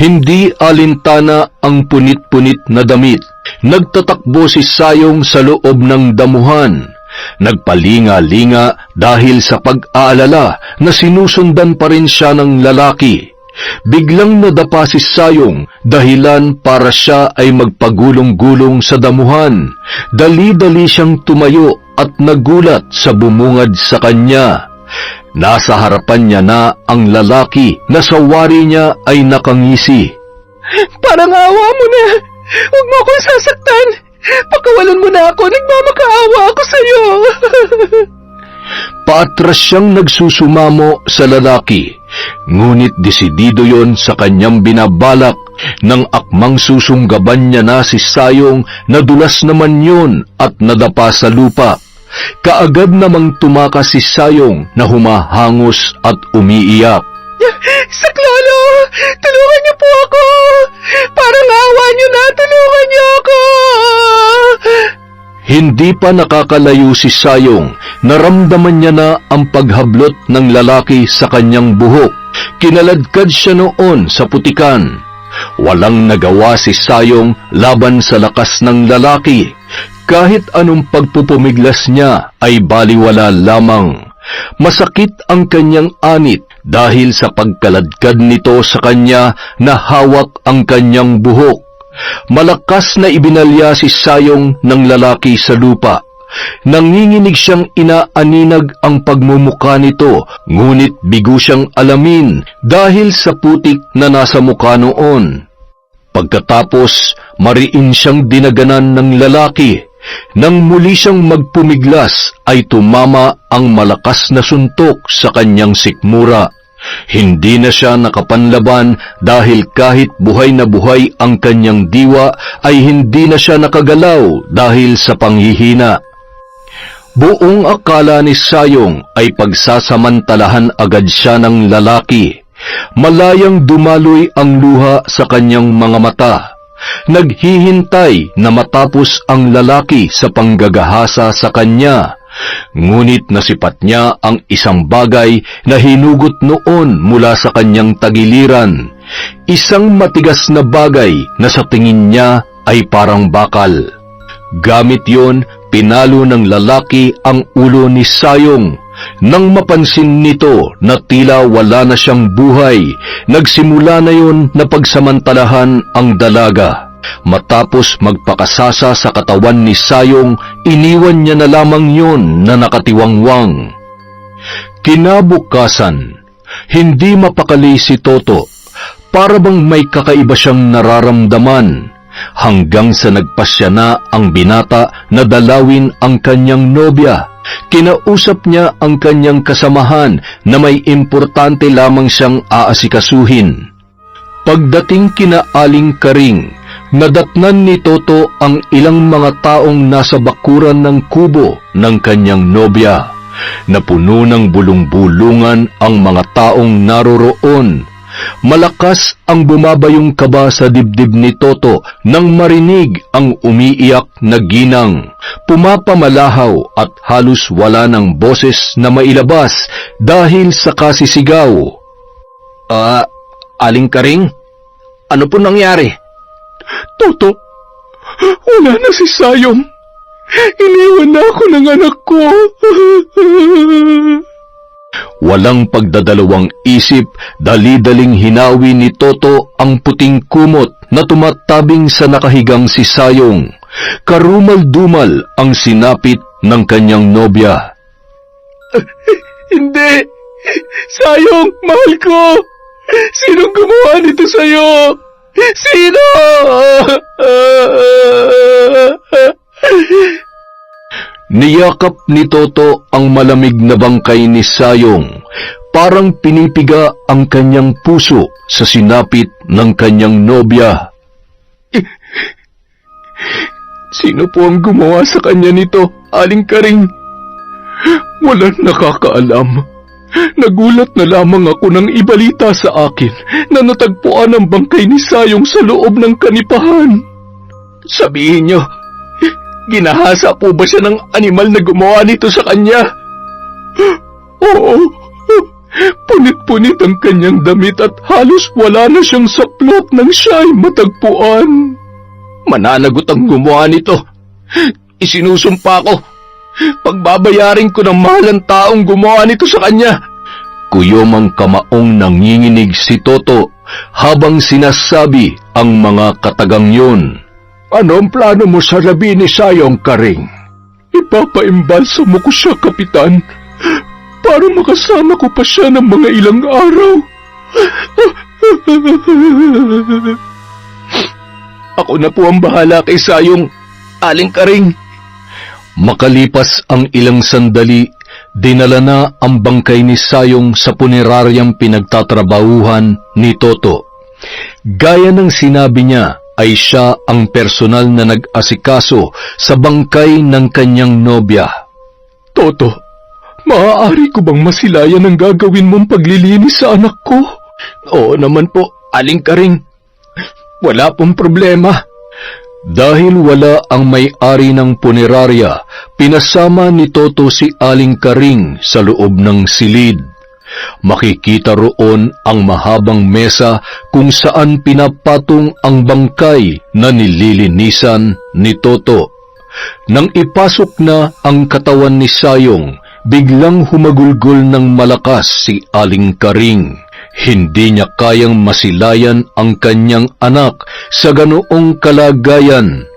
Hindi alintana ang punit-punit na damit. Nagtatakbo si Sayong sa loob ng damuhan. Nagpalinga-linga dahil sa pag-aalala na sinusundan pa rin siya ng lalaki. Biglang nadapa si Sayong, dahilan para siya ay magpagulong-gulong sa damuhan. Dali-dali siyang tumayo at nagulat sa bumungad sa kanya. Nasa harapan niya na ang lalaki na sa wari niya ay nakangisi. Parang awa mo na! Huwag mo akong sasaktan! Pakawalan mo na ako! Nagmamakaawa ako sa'yo! Paatras siyang nagsusumamo sa lalaki, ngunit desidido yon sa kanyang binabalak. Nang akmang susunggaban niya na si Sayong, nadulas naman yon at nadapa sa lupa. Kaagad namang tumakas si Sayong na humahangos at umiiyak. Saklolo! Tulungan niyo po ako! Parang awa niyo na! Tulungan niyo ako! Hindi pa nakakalayo si Sayong, naramdaman niya na ang paghablot ng lalaki sa kanyang buhok. Kinaladkad siya noon sa putikan. Walang nagawa si Sayong laban sa lakas ng lalaki. Kahit anong pagpupumiglas niya ay baliwala lamang. Masakit ang kanyang anit dahil sa pagkaladkad nito sa kanya na hawak ang kanyang buhok. Malakas na ibinalya si Sayong ng lalaki sa lupa. Nanginginig siyang inaaninag ang pagmumukha nito, ngunit bigo siyang alamin dahil sa putik na nasa mukha noon. Pagkatapos, mariin siyang dinaganan ng lalaki. Nang muli siyang magpumiglas, ay tumama ang malakas na suntok sa kanyang sikmura. Hindi na siya nakapanlaban dahil kahit buhay na buhay ang kanyang diwa ay hindi na siya nakagalaw dahil sa panghihina. Buong akala ni Sayong ay pagsasamantalahan agad siya ng lalaki. Malayang dumaloy ang luha sa kanyang mga mata. Naghihintay na matapos ang lalaki sa panggagahasa sa kanya. Ngunit nasipat niya ang isang bagay na hinugot noon mula sa kanyang tagiliran. Isang matigas na bagay na sa tingin niya ay parang bakal. Gamit yon, pinalo ng lalaki ang ulo ni Sayong. Nang mapansin nito na tila wala na siyang buhay, nagsimula na yon na pagsamantalahan ang dalaga. Matapos magpakasasa sa katawan ni Sayong, iniwan niya na lamang yon na nakatiwangwang. Kinabukasan, hindi mapakali si Toto. Para bang may kakaiba siyang nararamdaman, hanggang sa nagpasya na ang binata na dalawin ang kanyang nobya. Kinausap niya ang kanyang kasamahan na may importante lamang siyang aasikasuhin. Pagdating kina Aling Karing, nadatnan ni Toto ang ilang mga taong nasa bakuran ng kubo ng kanyang nobya. Napuno ng bulong-bulungan ang mga taong naroroon. Malakas ang bumabayong kaba sa dibdib ni Toto nang marinig ang umiiyak na ginang. Pumapamalahaw at halos wala ng boses na mailabas dahil sa kasisigaw. Aling Karing, ano po nangyari? Toto, wala na si Sayong. Iniwan na ako ng anak ko. Walang pagdadalawang isip, dali-daling hinawi ni Toto ang puting kumot na tumatabing sa nakahigang si Sayong. Karumal-dumal ang sinapit ng kanyang nobya. Hindi! Sayong, mahal ko! Sinong gumawa nito sa'yo? Sino? Niyakap ni Toto ang malamig na bangkay ni Sayong. Parang pinipiga ang kanyang puso sa sinapit ng kanyang nobya. Sino po ang gumawa sa kanya nito, Aling Karing? Walang nakakaalam. Nagulat na lamang ako nang ibalita sa akin na natagpuan ang bangkay ni Sayong sa loob ng kanipahan. Sabihin niyo, ginahasa po ba siya ng animal na gumawa nito sa kanya? Oo. Punit-punit ang kanyang damit at halos wala na siyang saplot nang siya ay matagpuan. Mananagot ang gumawa nito. Isinusumpa ko. Pagbabayarin ko ng mahal ang taong gumawa nito sa kanya. Kuyomang kamaong nanginginig si Toto habang sinasabi ang mga katagang yun. Ano ang plano mo sa labi ni Sayong, Karing? Ipapaimbalsa mo ko siya, Kapitan, para makasama ko pa siya ng mga ilang araw. Ako na po ang bahala kay Sayong, Aling Karing. Makalipas ang ilang sandali, dinala na ang bangkay ni Sayong sa puneraryang pinagtatrabahuhan ni Toto. Gaya ng sinabi niya, ay siya ang personal na nag-asikaso sa bangkay ng kanyang nobya. Toto, maaari ko bang masilayan ang gagawin mong paglilinis sa anak ko? Oo naman po, Aling Karing. Wala pong problema. Dahil wala ang may-ari ng punerarya, pinasama ni Toto si Aling Karing sa loob ng silid. Makikita roon ang mahabang mesa kung saan pinapatong ang bangkay na nililinisan ni Toto. Nang ipasok na ang katawan ni Sayong, biglang humagulgol ng malakas si Aling Karing. Hindi niya kayang masilayan ang kanyang anak sa ganoong kalagayan.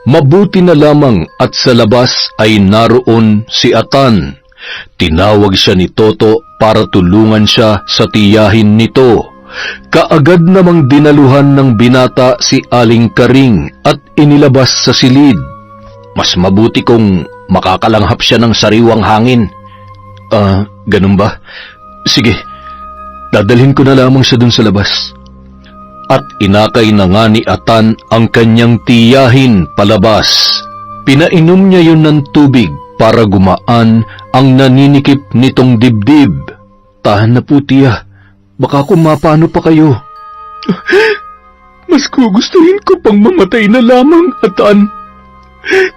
Mabuti na lamang at sa labas ay naroon si Atan. Tinawag siya ni Toto para tulungan siya sa tiyahin nito. Kaagad namang dinaluhan ng binata si Aling Karing at inilabas sa silid. Mas mabuti kung makakalanghap siya ng sariwang hangin. Ganun ba? Sige, dadalhin ko na lamang siya dun sa labas. At inakay na nga ni Atan ang kanyang tiyahin palabas. Pinainom niya yun ng tubig para gumaan ang naninikip nitong dibdib. Tahan na po, tiya. Baka kumapano pa kayo. Mas gugustuhin ko pang mamatay na lamang, Atan,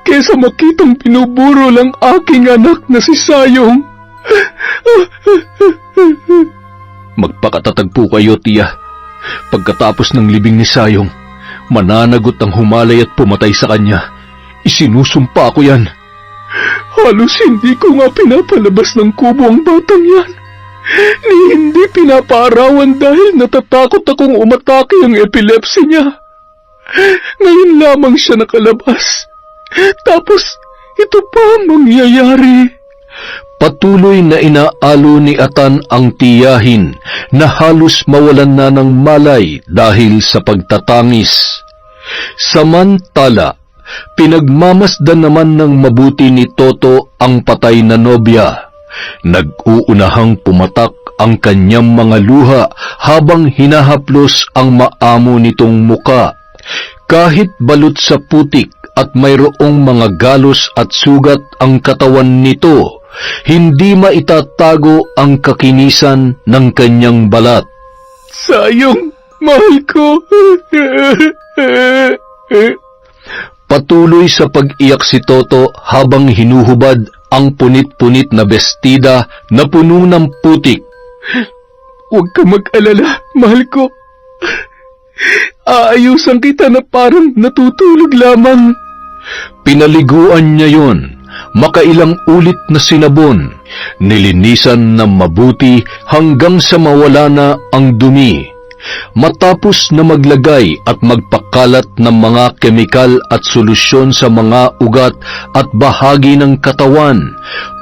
kesa makitang pinuburo lang aking anak na si Sayong. Magpakatatag po kayo, tiya. Pagkatapos ng libing ni Sayong, mananagot ang humalay at pumatay sa kanya. Isinusumpa ko yan. Halos hindi ko nga pinapalabas ng kubo ang batang yan. Ni hindi pinapaarawan dahil natatakot akong umatake ang epilepsy niya. Ngayon lamang siya nakalabas. Tapos, ito pa ang mangyayari. Patuloy na inaalo ni Atan ang tiyahin na halos mawalan na ng malay dahil sa pagtatangis. Samantala, pinagmamasdan naman ng mabuti ni Toto ang patay na nobya. Nag-uunahang pumatak ang kanyang mga luha habang hinahaplos ang maamo nitong muka. Kahit balot sa putik at mayroong mga galos at sugat ang katawan nito, hindi maitatago ang kakinisan ng kanyang balat. Sayong, mahal ko. Patuloy sa pag-iyak si Toto habang hinuhubad ang punit-punit na bestida na puno ng putik. Huwag ka mag-alala, mahal ko. Aayusan kita na parang natutulog lamang. Pinaliguan niya yon. Makailang ulit na sinabon, nilinisan ng mabuti hanggang sa mawala na ang dumi. Matapos na maglagay at magpakalat ng mga kemikal at solusyon sa mga ugat at bahagi ng katawan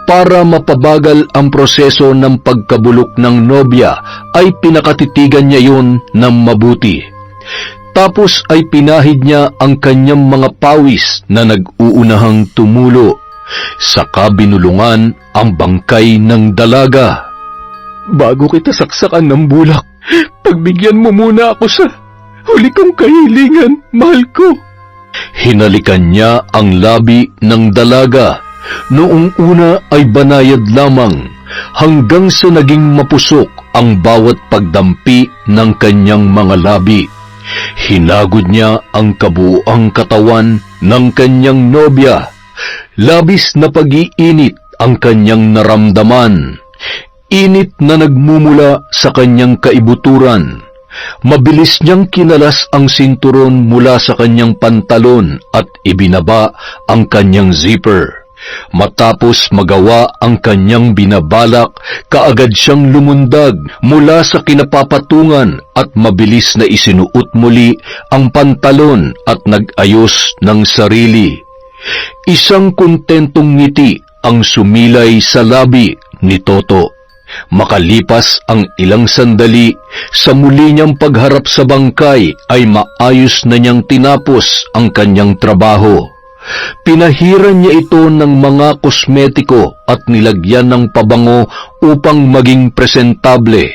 para mapabagal ang proseso ng pagkabulok ng nobya, ay pinakatitigan niya yon ng mabuti. Tapos ay pinahid niya ang kanyang mga pawis na nag-uunahang tumulo. Saka binulungan ang bangkay ng dalaga. Bago kita saksakan ng bulak, pagbigyan mo muna ako sa huli kong kahilingan, mahal ko. Hinalikan niya ang labi ng dalaga. Noong una ay banayad lamang, hanggang sa naging mapusok ang bawat pagdampi ng kanyang mga labi. Hinagod niya ang kabuuang katawan ng kanyang nobya. Labis na pag-iinit ang kanyang naramdaman. Init na nagmumula sa kanyang kaibuturan. Mabilis niyang kinalas ang sinturon mula sa kanyang pantalon at ibinaba ang kanyang zipper. Matapos magawa ang kanyang binabalak, kaagad siyang lumundag mula sa kinapapatungan at mabilis na isinuot muli ang pantalon at nag-ayos ng sarili. Isang kontentong ngiti ang sumilay sa labi ni Toto. Makalipas ang ilang sandali, sa muli niyang pagharap sa bangkay ay maayos na niyang tinapos ang kanyang trabaho. Pinahiran niya ito ng mga kosmetiko at nilagyan ng pabango upang maging presentable.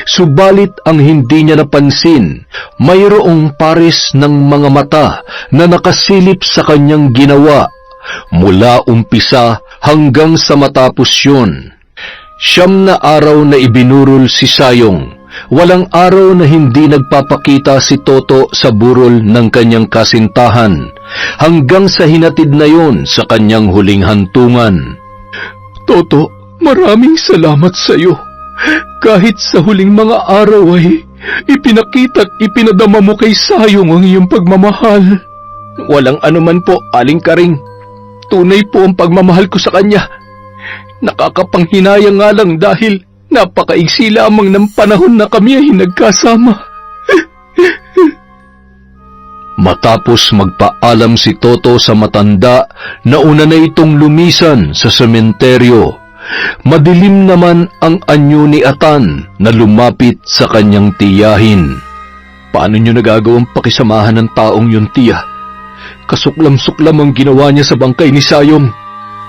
Subalit ang hindi niya napansin, mayroong pares ng mga mata na nakasilip sa kanyang ginawa. Mula umpisa hanggang sa matapos yun. 9 na araw na ibinurol si Sayong. Walang araw na hindi nagpapakita si Toto sa burol ng kanyang kasintahan, hanggang sa hinatid na yon sa kanyang huling hantungan. Toto, maraming salamat sa iyo. Kahit sa huling mga araw ay ipinakita at ipinadama mo kay Sayong ang iyong pagmamahal. Walang anuman po, Aling Karing. Tunay po ang pagmamahal ko sa kanya. Nakakapanghinayang nga lang dahil napakaigsi lamang ng panahon na kami ay nagkasama. Matapos magpaalam si Toto sa matanda, nauna na itong lumisan sa sementeryo. Madilim naman ang anyo ni Atan na lumapit sa kanyang tiyahin. Paano niyo nagagawang pakisamahan ng taong yun, tiya? Kasuklam-suklam ang ginawa niya sa bangkay ni Sayong.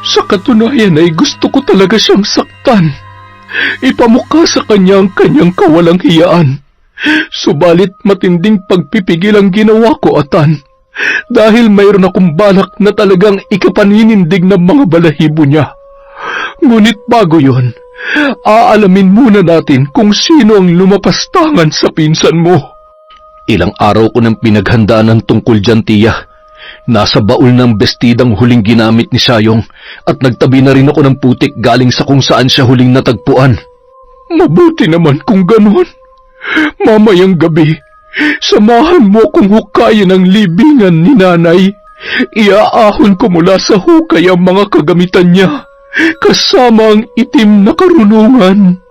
Sa katunayan ay gusto ko talaga siyang saktan. Ipamukha sa kanya ang kanyang kawalang hiyaan. Subalit matinding pagpipigil ang ginawa ko, Atan. Dahil mayroon akong balak na talagang ikapaninindig ng mga balahibo niya. Ngunit bago yon, aalamin muna natin kung sino ang lumapastangan sa pinsan mo. Ilang araw ko nang pinaghandaan ng tungkol dyan, tiya. Nasa baul ng bestidang huling ginamit ni Sayong at nagtabi na rin ako ng putik galing sa kung saan siya huling natagpuan. Mabuti naman kung ganon. Mamayang gabi, samahan mo kung hukayin ang libingan ni nanay. Iaahon ko mula sa hukay ang mga kagamitan niya, kasama ang itim na karunungan.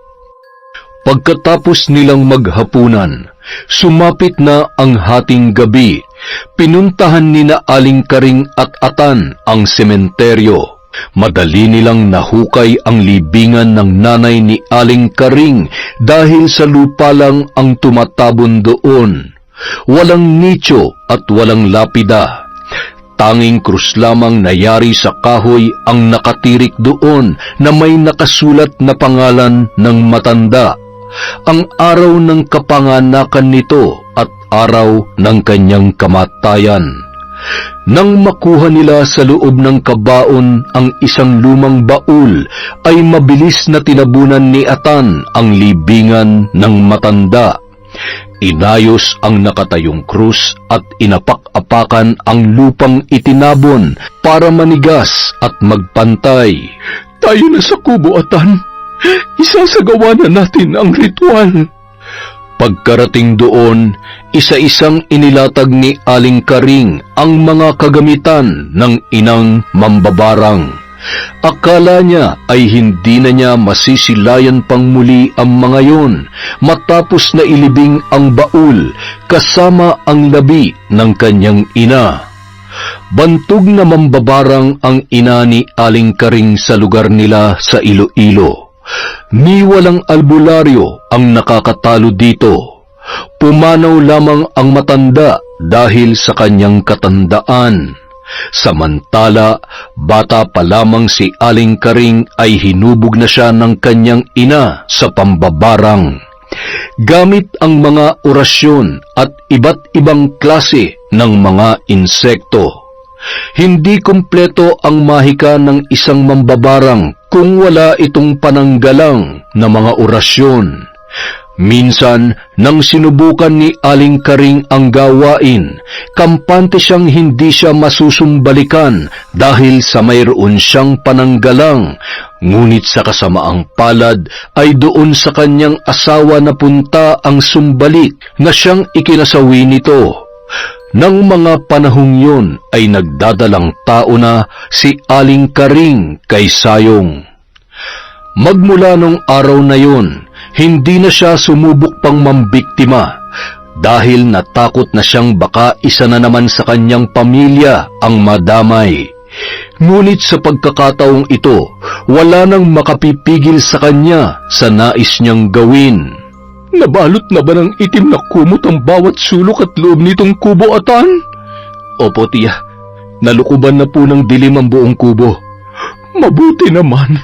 Pagkatapos nilang maghapunan, sumapit na ang hating gabi. Pinuntahan ni na Aling Karing at Atan ang sementeryo. Madali nilang nahukay ang libingan ng nanay ni Aling Karing dahil sa lupa lang ang tumatabon doon. Walang nicho at walang lapida. Tanging krus lamang nayari sa kahoy ang nakatirik doon na may nakasulat na pangalan ng matanda. Ang araw ng kapanganakan nito at araw ng kanyang kamatayan. Nang makuha nila sa loob ng kabaon ang isang lumang baul, ay mabilis na tinabunan ni Atan ang libingan ng matanda. Inayos ang nakatayong krus at inapak-apakan ang lupang itinabon para manigas at magpantay. Tayo na sa kubo, Atan. Isasagawa na natin ang ritual. Pagkarating doon, isa-isang inilatag ni Aling Karing ang mga kagamitan ng inang mambabarang. Akala niya ay hindi na niya masisilayan pang muli ang mga yon matapos na ilibing ang baul kasama ang labi ng kanyang ina. Bantog na mambabarang ang ina ni Aling Karing sa lugar nila sa Iloilo. Ni walang albularyo ang nakakatalo dito. Pumanaw lamang ang matanda dahil sa kanyang katandaan. Samantala, bata pa lamang si Aling Karing ay hinubog na siya ng kanyang ina sa pambabarang. Gamit ang mga orasyon at iba't ibang klase ng mga insekto. Hindi kumpleto ang mahika ng isang mambabarang kung wala itong pananggalang na mga orasyon. Minsan, nang sinubukan ni Aling Karing ang gawain, kampante siyang hindi siya masusumbalikan dahil sa mayroon siyang pananggalang, ngunit sa kasamaang palad ay doon sa kanyang asawa na punta ang sumbalik na siyang ikinasawi nito. Nang mga panahong yun ay nagdadalang tao na si Aling Karing kay Sayong. Magmula nung araw na yun, hindi na siya sumubok pang mambiktima dahil natakot na siyang baka isa na naman sa kanyang pamilya ang madamay. Ngunit sa pagkakataong ito, wala nang makapipigil sa kanya sa nais niyang gawin. Nabalot na ba ng itim na kumot ang bawat sulok at loob nitong kubo, Atan? Opo, tiya. Nalukuban na po ng dilim ang buong kubo. Mabuti naman.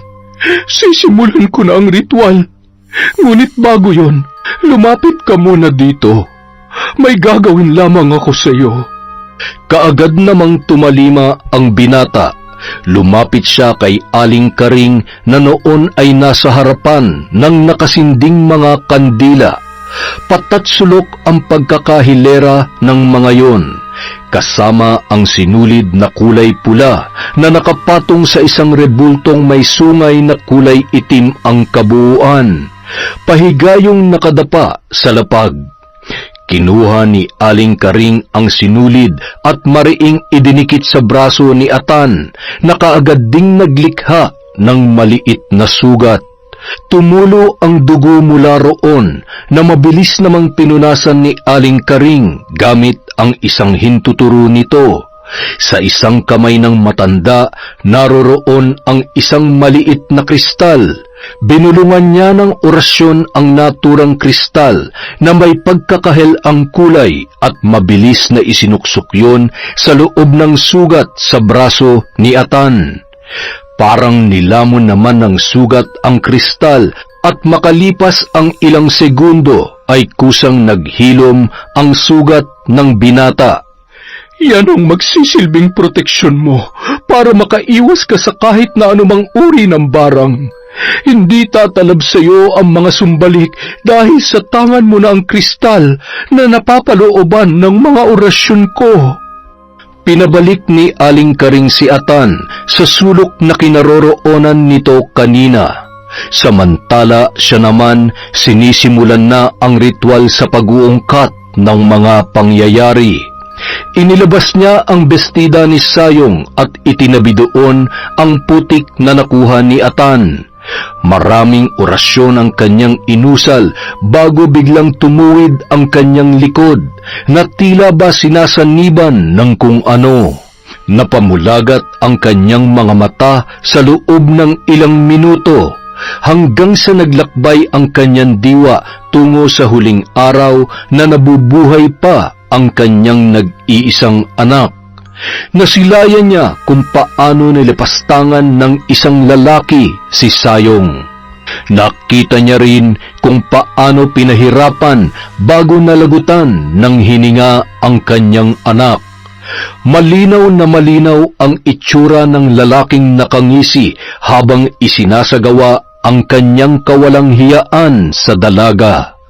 Sisimulan ko na ang ritual. Ngunit bago yon, lumapit ka muna dito. May gagawin lamang ako sa iyo. Kaagad namang tumalima ang binata. Lumapit siya kay Aling Karing na noon ay nasa harapan ng nakasinding mga kandila. Patat sulok ang pagkakahilera ng mga yon, kasama ang sinulid na kulay pula na nakapatong sa isang rebultong may sungay na kulay itim ang kabuuan. Pahigayong nakadapa sa lapag. Kinuha ni Aling Karing ang sinulid at mariing idinikit sa braso ni Atan na kaagad ding naglikha ng maliit na sugat. Tumulo ang dugo mula roon na mabilis namang pinunasan ni Aling Karing gamit ang isang hintuturo nito. Sa isang kamay ng matanda, naroroon ang isang maliit na kristal. Binulungan niya ng orasyon ang naturang kristal na may pagkakahel ang kulay at mabilis na isinuksok yun sa loob ng sugat sa braso ni Atan. Parang nilamon naman ng sugat ang kristal at makalipas ang ilang segundo ay kusang naghilom ang sugat ng binata. Yan ang magsisilbing proteksyon mo para makaiwas ka sa kahit na anumang uri ng barang. Hindi tatalab sa iyo ang mga sumbalik dahil sa tangan mo na ang kristal na napapalooban ng mga orasyon ko. Pinabalik ni Aling Karing si Atan sa sulok na kinaroroonan nito kanina. Samantala siya naman sinisimulan na ang ritual sa pag-uungkat ng mga pangyayari. Inilabas niya ang bestida ni Sayong at itinabi doon ang putik na nakuha ni Atan. Maraming orasyon ang kanyang inusal bago biglang tumuwid ang kanyang likod na tila ba sinasaniban ng kung ano. Napamulagat ang kanyang mga mata sa loob ng ilang minuto hanggang sa naglakbay ang kanyang diwa tungo sa huling araw na nabubuhay pa ang kanyang nag-iisang anak. Nasilayan niya kung paano nilipastangan ng isang lalaki si Sayong. Nakita niya rin kung paano pinahirapan bago nalagutan ng hininga ang kanyang anak. Malinaw na malinaw ang itsura ng lalaking nakangisi habang isinasagawa ang kanyang kawalang hiyaan sa dalaga.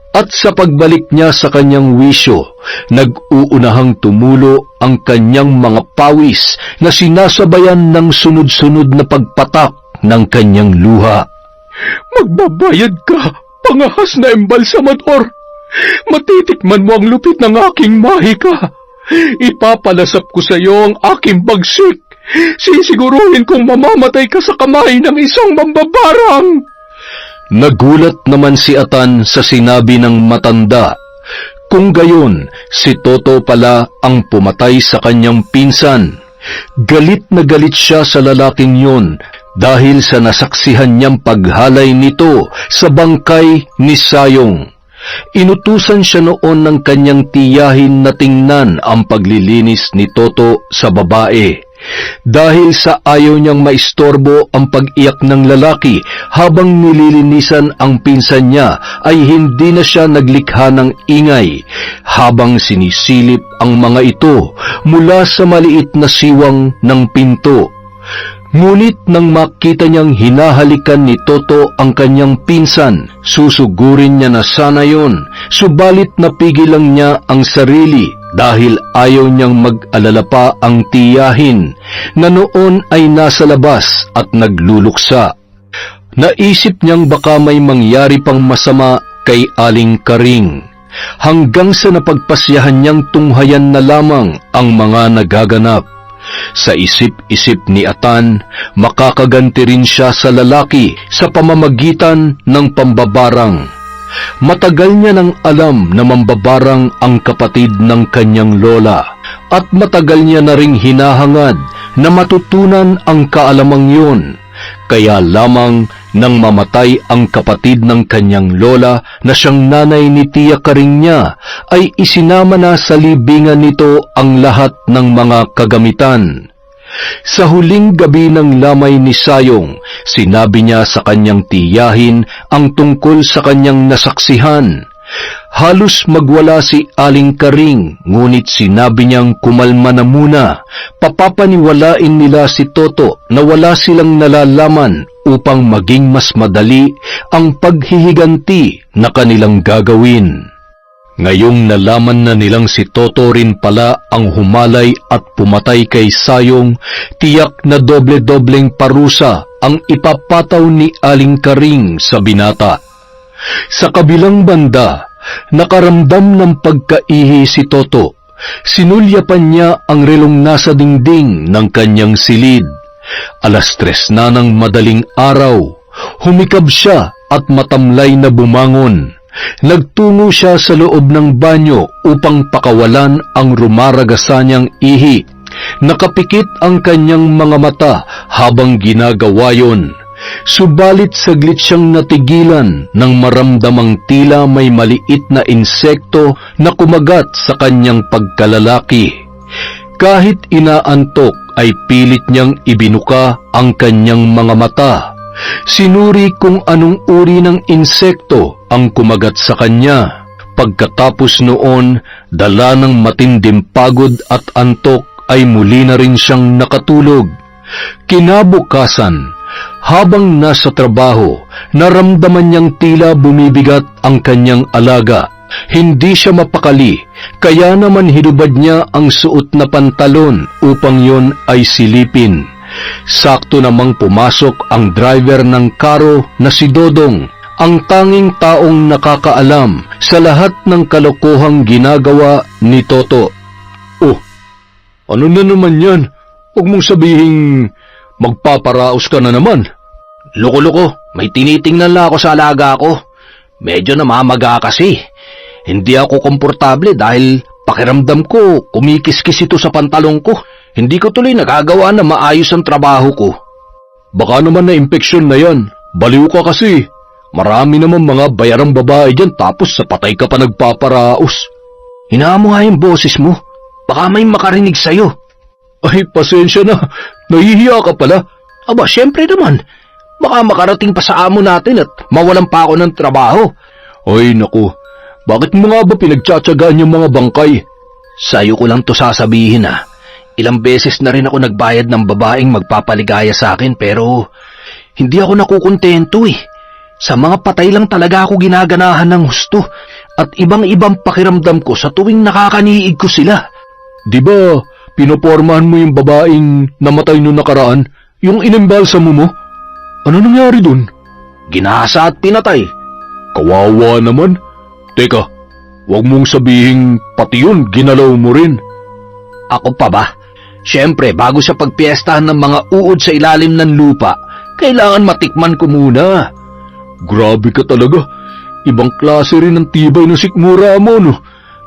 At sa pagbalik niya sa kanyang wisyo, nag-uunahang tumulo ang kanyang mga pawis na sinasabayan ng sunod-sunod na pagpatak ng kanyang luha. Magbabayad ka, pangahas na embalsamador. Matitikman mo ang lupit ng aking mahika. Ipapalasap ko sa iyo ang aking bagsik. Sisiguruhin kong mamamatay ka sa kamay ng isang mambabarang. Nagulat naman si Atan sa sinabi ng matanda. Kung gayon, si Toto pala ang pumatay sa kanyang pinsan. Galit na galit siya sa lalaking yun dahil sa nasaksihan niyang paghalay nito sa bangkay ni Sayong. Inutusan siya noon ng kanyang tiyahin na tingnan ang paglilinis ni Toto sa babae. Dahil sa ayaw niyang maistorbo ang pag-iyak ng lalaki habang nililinisan ang pinsan niya, ay hindi na siya naglikha ng ingay habang sinisilip ang mga ito mula sa maliit na siwang ng pinto. Ngunit nang makita niyang hinahalikan ni Toto ang kanyang pinsan, susugurin niya na sana yon, subalit napigil lang niya ang sarili dahil ayaw niyang mag-alala pa ang tiyahin na noon ay nasa labas at nagluluksa. Naisip niyang baka may mangyari pang masama kay Aling Karing, hanggang sa napagpasyahan niyang tunghayan na lamang ang mga nagaganap. Sa isip-isip ni Atan, makakaganti rin siya sa lalaki sa pamamagitan ng pambabarang. Matagal niya nang alam na mambabarang ang kapatid ng kanyang lola, at matagal niya na ring hinahangad na matutunan ang kaalamang yun. Kaya lamang nang mamatay ang kapatid ng kanyang lola na siyang nanay ni Tiya Karing niya, ay isinama na sa libingan nito ang lahat ng mga kagamitan. Sa huling gabi ng lamay ni Sayong, sinabi niya sa kanyang tiyahin ang tungkol sa kanyang nasaksihan. Halos magwala si Aling Karing, ngunit sinabi niyang kumalma na muna. Papapaniwalain nila si Toto na wala silang nalalaman upang maging mas madali ang paghihiganti na kanilang gagawin. Ngayong nalaman na nilang si Toto rin pala ang humalay at pumatay kay Sayong, tiyak na doble-dobleng parusa ang ipapataw ni Aling Karing sa binata. Sa kabilang banda, nakaramdam ng pagkaihi si Toto. Sinulyapan niya ang relong nasa dingding ng kanyang silid. 3:00 na ng madaling araw. Humikab siya at matamlay na bumangon. Nagtungo siya sa loob ng banyo upang pakawalan ang rumaragasa niyang ihi. Nakapikit ang kanyang mga mata habang ginagawa yon. Subalit saglit siyang natigilan nang maramdamang tila may maliit na insekto na kumagat sa kanyang pagkalalaki. Kahit inaantok ay pilit niyang ibinuka ang kanyang mga mata. Sinuri kung anong uri ng insekto ang kumagat sa kanya. Pagkatapos noon, dala ng matinding pagod at antok ay muli na rin siyang nakatulog. Kinabukasan, habang nasa trabaho, naramdaman niyang tila bumibigat ang kanyang alaga. Hindi siya mapakali, kaya naman hinubad niya ang suot na pantalon upang yon ay silipin. Sakto namang pumasok ang driver ng karo na si Dodong, ang tanging taong nakakaalam sa lahat ng kalokohang ginagawa ni Toto. Oh, ano na naman yan? Huwag mong sabihing magpaparaos ka na naman. Loko-loko, may tinitingnan lang ako sa alaga ko. Medyo namamaga kasi. Hindi ako komportable dahil pakiramdam ko kumikiskis ito sa pantalong ko. Hindi ko tuloy nagagawa na maayos ang trabaho ko. Baka naman na impeksyon na yan. Baliw ka kasi. Marami naman mga bayarang babae dyan tapos sa patay ka pa nagpaparaos. Hinaan mo nga yung boses mo. Baka may makarinig sa'yo. Ay, pasensya na. Nahihiya ka pala. Aba, syempre naman. Baka makarating pa sa amo natin at mawalan pa ako ng trabaho. Ay, naku. Bakit mo nga ba pinagtsatsagaan yung mga bangkay? Sa'yo ko lang to sasabihin ah. Ilang beses na rin ako nagbayad ng babaeng magpapaligaya sa akin pero hindi ako nakukontento eh. Sa mga patay lang talaga ako ginaganahan ng husto at ibang-ibang pakiramdam ko sa tuwing nakakaniig ko sila. Di ba pinopormahan mo yung babaeng namatay noong nakaraan, yung inimbalsamo mo? Ano nangyari dun? Ginasa at pinatay. Kawawa naman. Teka, wag mong sabihing pati yun ginalaw mo rin. Ako pa ba? Siyempre, bago sa pagpiestahan ng mga uod sa ilalim ng lupa, kailangan matikman ko muna. Grabe ka talaga. Ibang klase rin ng tibay ng sikmura mo, no?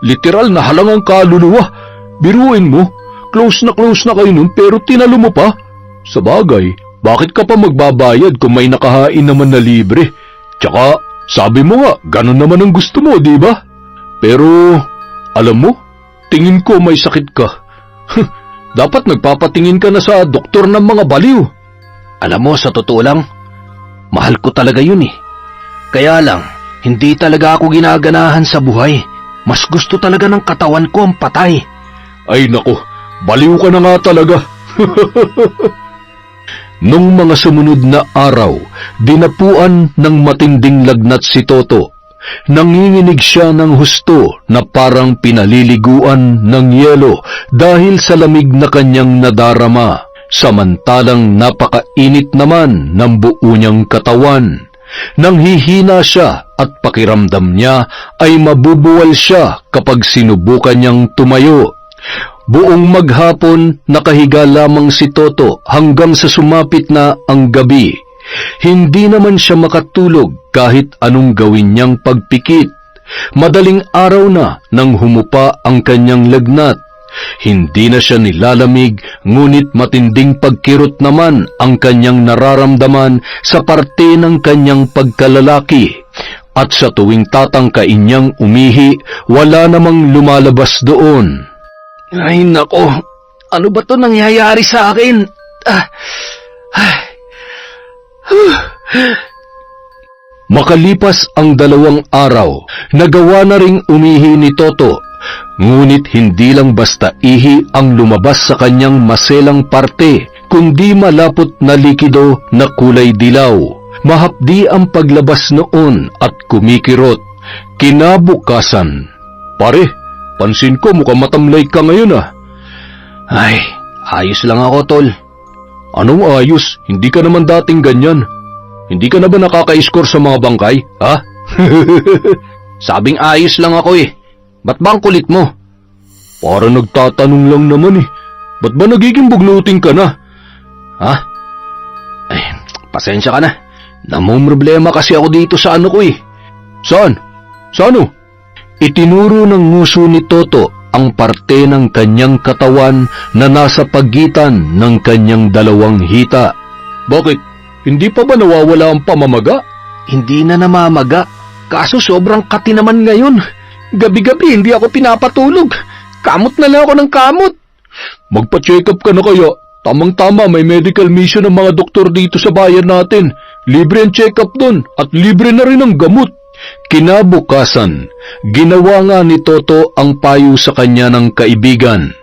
Literal na halang ang kaluluwa. Biruin mo, close na kayo nun pero tinalo mo pa. Sa bagay, bakit ka pa magbabayad kung may nakahain naman na libre? Tsaka, sabi mo nga, ganun naman ang gusto mo, di ba? Pero, alam mo, tingin ko may sakit ka. Dapat nagpapatingin ka na sa doktor ng mga baliw. Alam mo, sa totoo lang, mahal ko talaga yun eh. Kaya lang, hindi talaga ako ginaganahan sa buhay. Mas gusto talaga ng katawan ko ang patay. Ay nako, baliw ka na nga talaga. Nung mga sumunod na araw, dinapuan ng matinding lagnat si Toto. Nanginginig siya ng husto na parang pinaliliguan ng yelo dahil sa lamig na kanyang nadarama. Samantalang napakainit naman ng buo niyang katawan. Nanghihina siya at pakiramdam niya ay mabubuwal siya kapag sinubukan niyang tumayo. Buong maghapon nakahiga lamang si Toto hanggang sa sumapit na ang gabi. Hindi naman siya makatulog kahit anong gawin niyang pagpikit. Madaling araw na nang humupa ang kanyang lagnat. Hindi na siya nilalamig, ngunit matinding pagkirot naman ang kanyang nararamdaman sa parte ng kanyang pagkalalaki. At sa tuwing tatangkain niyang umihi, wala namang lumalabas doon. Ay nako, ano ba to nangyayari sa akin? Makalipas ang 2 araw, nagawa na ring umihi ni Toto. Ngunit hindi lang basta ihi ang lumabas sa kanyang maselang parte, kundi malapot na likido na kulay dilaw. Mahapdi ang paglabas noon at kumikirot. Kinabukasan, "Pare, pansin ko mukhang matamlay ka ngayon ah." Ay, ayos lang ako, tol. "Anong ayos? Hindi ka naman dating ganyan. Hindi ka na ba nakaka-score sa mga bangkay, ha?" Sabing ayos lang ako eh. Ba't ba ang kulit mo? "Para nagtatanong lang naman eh. Ba't ba nagiging bugluting ka na?" Ha? Ay, pasensya ka na. Namumroblema kasi ako dito sa ano ko eh. "Saan? Sa ano?" Itinuro ng nguso ni Toto ang parte ng kanyang katawan na nasa pagitan ng kanyang 2 hita. "Bakit? Hindi pa ba nawawala ang pamamaga?" Hindi na namamaga. Kaso sobrang kati naman ngayon. Gabi-gabi hindi ako pinapatulog. Kamot na lang ako ng kamot. "Magpa-check up ka na kaya. Tamang-tama, may medical mission ng mga doktor dito sa bayan natin. Libre ang check up doon at libre na rin ang gamot." Kinabukasan, ginawa nga ni Toto ang payo sa kanya ng kaibigan.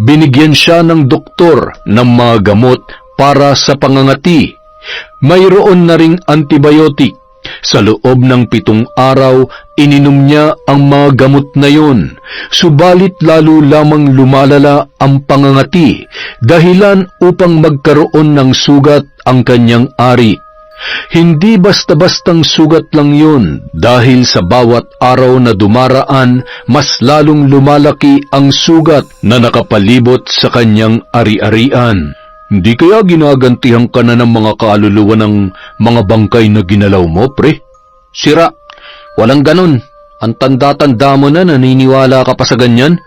Binigyan siya ng doktor ng mga gamot para sa pangangati. Mayroon na ring antibiotic. Sa loob ng 7 araw, ininom niya ang mga gamot na yon. Subalit lalo lamang lumalala ang pangangati, dahilan upang magkaroon ng sugat ang kanyang ari. Hindi basta-bastang sugat lang yun, dahil sa bawat araw na dumaraan, mas lalong lumalaki ang sugat na nakapalibot sa kanyang ari-arian. "Hindi kaya ginagantihan ka na ng mga kaluluwa ng mga bangkay na ginalaw mo, pre?" Sira, walang ganun. Ang tanda-tanda mo na naniniwala ka pa sa ganyan.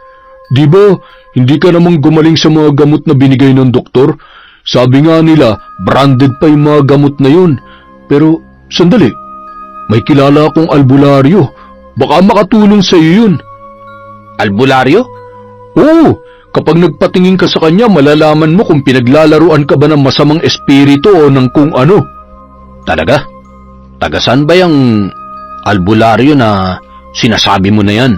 "Di ba, hindi ka namang gumaling sa mga gamot na binigay ng doktor? Sabi nga nila, branded pa yung mga gamot na yun. Pero, sandali, may kilala akong albularyo. Baka makatulong sa iyo yun." Albularyo? "Oo, kapag nagpatingin ka sa kanya, malalaman mo kung pinaglalaruan ka ba ng masamang espiritu o ng kung ano." Talaga? Tagasan ba yung albularyo na sinasabi mo na yan?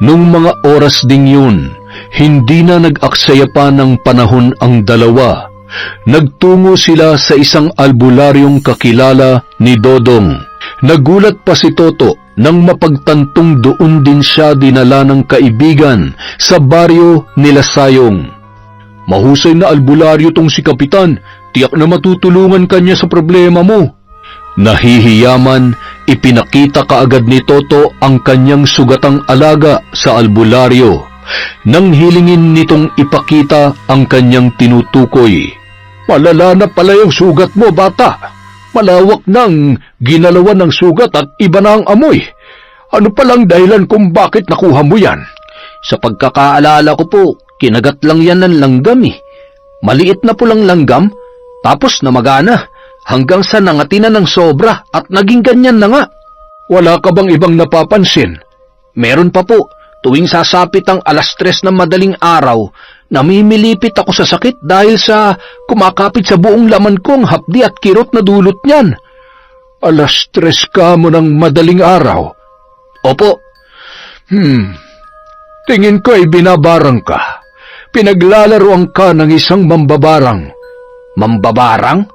Nung mga oras ding yun, hindi na nag-aksaya pa ng panahon ang dalawa. Nagtungo sila sa isang albularyong kakilala ni Dodong. Nagulat pa si Toto nang mapagtantong doon din siya dinala ng kaibigan sa baryo nila Sayong. "Mahusay na albularyo tong si Kapitan. Tiyak na matutulungan kanya sa problema mo." Nahihiyaman, ipinakita kaagad ni Toto ang kanyang sugatang alaga sa albularyo. Nang hilingin nitong ipakita ang kanyang tinutukoy. "Malala na pala yung sugat mo, bata. Malawak nang ginalawan ng sugat at iba na ang amoy. Ano palang dahilan kung bakit nakuha mo yan?" Sa pagkakaalala ko po, kinagat lang yan ng langgam eh. Maliit na pulang langgam, tapos namagana, hanggang sa nangati na ng sobra at naging ganyan na nga. "Wala ka bang ibang napapansin?" Meron pa po, tuwing sasapit ang 3:00 ng madaling araw, namimilipit ako sa sakit dahil sa kumakapit sa buong laman ko ang hapdi at kirot na dulot niyan. 3:00 ka mo ng madaling araw? Opo. Tingin ko ay binabarang ka. Pinaglalaroan ka ng isang mambabarang. Mambabarang?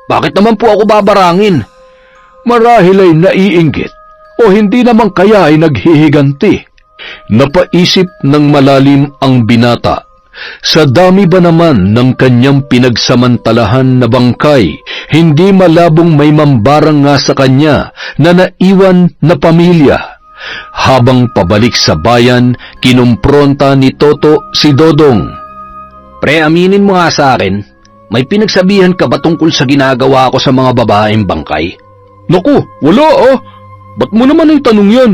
Bakit naman po ako babarangin? Marahil ay naiinggit o hindi naman kaya ay naghihiganti. Napaisip ng malalim ang binata. Sa dami ba naman ng kanyang pinagsamantalahan na bangkay, hindi malabong may mambarang nga sa kanya na naiwan na pamilya. Habang pabalik sa bayan, kinumpronta ni Toto si Dodong. Pre, aminin mo nga sa akin, may pinagsabihan ka ba tungkol sa ginagawa ko sa mga babaeng bangkay? Naku, wala ah. Ba't mo naman ay tanong yan?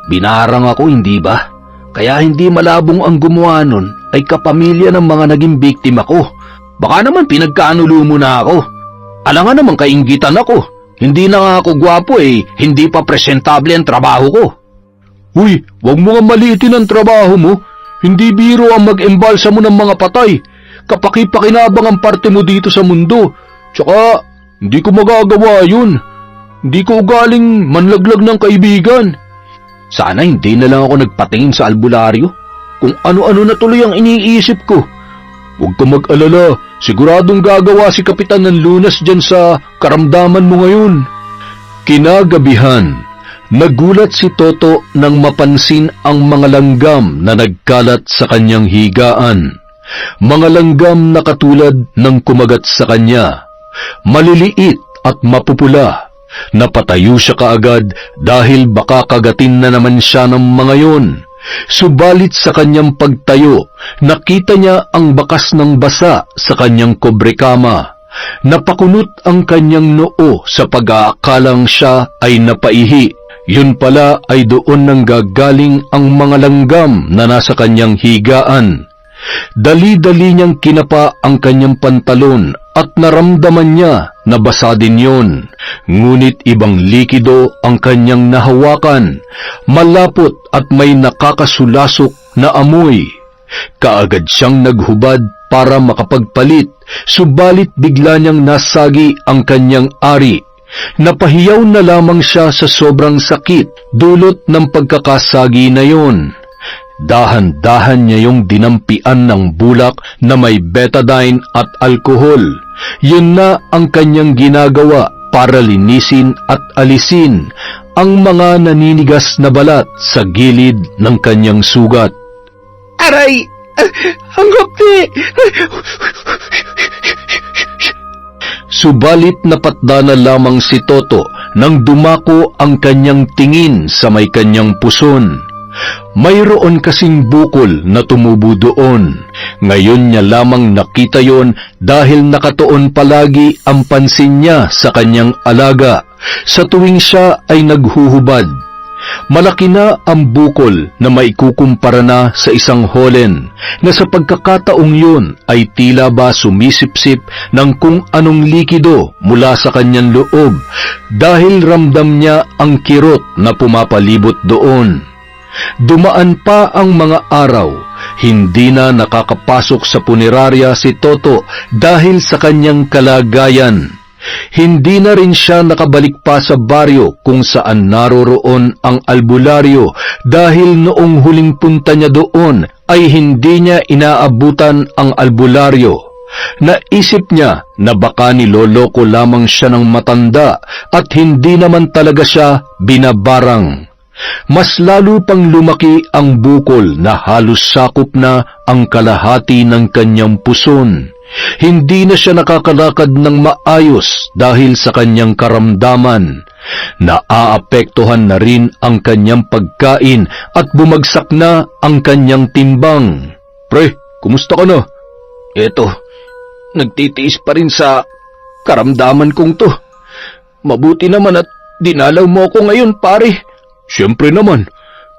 Binarang ako, hindi ba? Kaya hindi malabong ang gumawa nun ay kapamilya ng mga naging biktima ko. Baka naman pinagkaanulo mo na ako. Alangan naman kainggitan ako. Hindi na nga ako gwapo hindi pa presentable ang trabaho ko. Uy, wag mo nga maliitin ang trabaho mo. Hindi biro ang mag-embalsa mo ng mga patay. Kapaki-pakinabang ang parte mo dito sa mundo. Tsaka, hindi ko magagawa yun. Hindi ko ugaling manlaglag ng kaibigan. Sana hindi na lang ako nagpatingin sa albularyo. Kung ano-ano na tuloy ang iniisip ko. Huwag ka mag-alala. Siguradong gagawa si Kapitan ng lunas dyan sa karamdaman mo ngayon. Kinagabihan, nagulat si Toto nang mapansin ang mga langgam na nagkalat sa kanyang higaan. Mga langgam na katulad ng kumagat sa kanya. Maliliit at mapupula. Napatayo siya kaagad dahil baka kagatin na naman siya ng mga yon. Subalit sa kanyang pagtayo, nakita niya ang bakas ng basa sa kanyang kobrekama. Napakunot ang kanyang noo sa pag-aakalang siya ay napaihi. Yun pala ay doon nang gagaling ang mga langgam na nasa kanyang higaan. Dali-dali niyang kinapa ang kanyang pantalon at naramdaman niya na basa din yun. Ngunit ibang likido ang kanyang nahawakan, malapot at may nakakasulasok na amoy. Kaagad siyang naghubad para makapagpalit, subalit bigla niyang nasagi ang kanyang ari. Napahiyaw na lamang siya sa sobrang sakit dulot ng pagkakasagi na yon. Dahan-dahan niya yung dinampian ng bulak na may betadine at alkohol. Yun na ang kanyang ginagawa para linisin at alisin ang mga naninigas na balat sa gilid ng kanyang sugat. Aray! Ang hapdi! Subalit napatda na lamang si Toto nang dumako ang kanyang tingin sa may kanyang puson. Mayroon kasing bukol na tumubo doon. Ngayon niya lamang nakita yon dahil nakatuon palagi ang pansin niya sa kanyang alaga sa tuwing siya ay naghuhubad. Malaki na ang bukol na maikukumpara na sa isang holen na sa pagkakataong yun ay tila ba sumisipsip ng kung anong likido mula sa kanyang loob dahil ramdam niya ang kirot na pumapalibot doon. Dumaan pa ang mga araw, hindi na nakakapasok sa punerarya si Toto dahil sa kanyang kalagayan. Hindi na rin siya nakabalik pa sa baryo kung saan naroroon ang albularyo dahil noong huling punta niya doon ay hindi niya inaabutan ang albularyo. Naisip niya na baka niloloko lamang siya ng matanda at hindi naman talaga siya binabarang. Mas lalo pang lumaki ang bukol na halos sakop na ang kalahati ng kanyang puson. Hindi na siya nakakalakad ng maayos dahil sa kanyang karamdaman. Naaapektuhan na rin ang kanyang pagkain at bumagsak na ang kanyang timbang. Pre, kumusta ka na? Eto, nagtitiis pa rin sa karamdaman kong to. Mabuti naman at dinalaw mo ako ngayon, pare. Siyempre naman,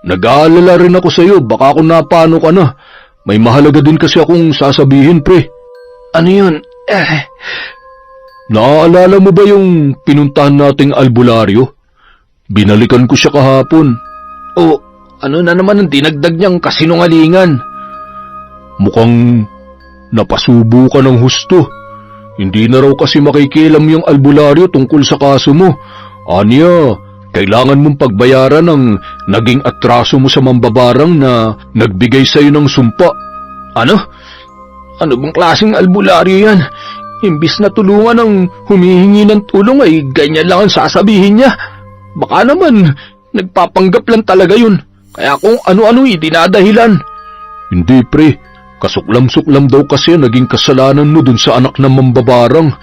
nag-aalala rin ako sa iyo, baka ako napano ka na. May mahalaga din kasi akong sasabihin, pre. Ano yun? Naaalala mo ba yung pinuntahan nating albularyo? Binalikan ko siya kahapon. O, ano na naman ang dinagdag niyang kasinungalingan? Mukhang napasubo ka ng husto. Hindi na raw kasi makikialam yung albularyo tungkol sa kaso mo. Anya, kailangan mong pagbayaran ang naging atraso mo sa mambabarang na nagbigay sa'yo ng sumpa. Ano? Ano bang klaseng albularyo yan? Imbis na tulungan ang humihingi ng tulong ay ganyan lang ang sasabihin niya. Baka naman, nagpapanggap lang talaga yun. Kaya kung ano-ano dinadahilan. Hindi pre, kasuklam-suklam daw kasi ang naging kasalanan mo dun sa anak ng mambabarang.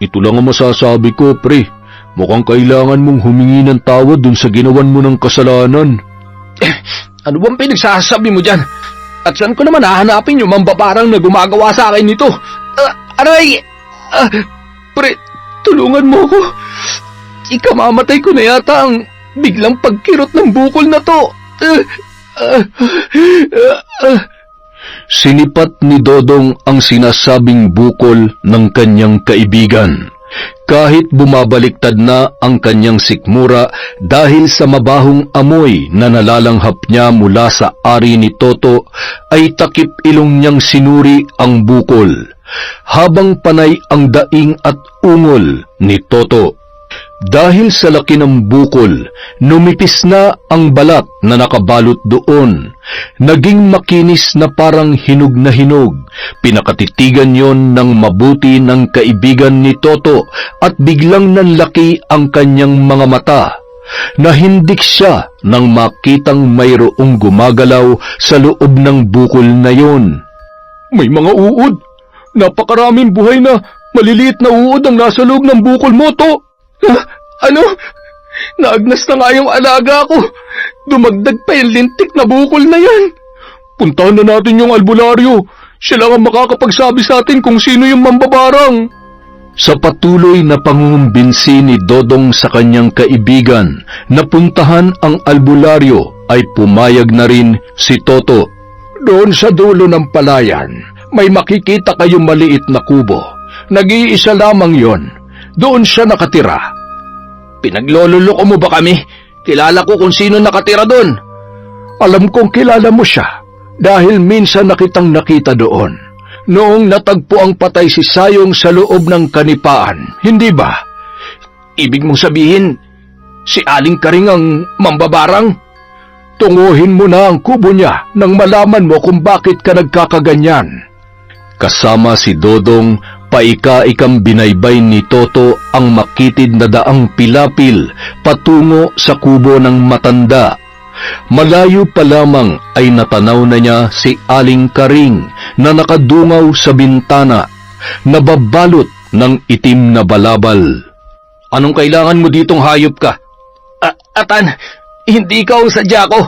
Ito lang ang masasabi ko pre, mukhang kailangan mong humingi ng tawad dun sa ginawan mo ng kasalanan. Ano bang pinagsasabi mo dyan? At saan ko naman hahanapin yung mambabarang na gumagawa sa akin nito? Aray! Pre, tulungan mo ko. Ikamamatay ko na yata ang biglang pagkirot ng bukol na to. Sinipat ni Dodong ang sinasabing bukol ng kanyang kaibigan. Kahit bumabaliktad na ang kanyang sikmura dahil sa mabahong amoy na nalalanghap niya mula sa ari ni Toto, ay takip ilong niyang sinuri ang bukol, habang panay ang daing at ungol ni Toto. Dahil sa laki ng bukol, numipis na ang balat na nakabalot doon. Naging makinis na parang hinog na hinog. Pinakatitigan yon ng mabuti ng kaibigan ni Toto at biglang nanlaki ang kanyang mga mata. Nahindik siya nang makitang mayroong gumagalaw sa loob ng bukol na yon. May mga uod. Napakaraming buhay na maliliit na uod ang nasa loob ng bukol mo, To. Ano? Naagnas na nga yung alaga ko. Dumagdag pa yung lintik na bukol na yan. Puntahan na natin yung albularyo. Siya lang ang makakapagsabi sa atin kung sino yung mambabarang. Sa patuloy na pangungumbinsi ni Dodong sa kanyang kaibigan na puntahan ang albularyo, ay pumayag na rin si Toto. Doon sa dulo ng palayan, may makikita kayong maliit na kubo. Nag-iisa lamang yon. Doon siya nakatira. Pinaglololoko mo ba kami? Kilala ko kung sino nakatira doon. Alam kong kilala mo siya dahil minsan nakitang nakita doon. Noong natagpo ang patay si Sayong sa loob ng kanipaan, hindi ba? Ibig mong sabihin, si Aling Karing ang mambabarang? Tunguhin mo na ang kubo niya nang malaman mo kung bakit ka nagkakaganyan. Kasama si Dodong, paika-ikang binaybay ni Toto ang makitid na daang pilapil patungo sa kubo ng matanda. Malayo pa lamang ay natanaw na niya si Aling Karing na nakadungaw sa bintana, nababalot ng itim na balabal. Anong kailangan mo ditong hayop ka? Atan, hindi ka ang sadya ko.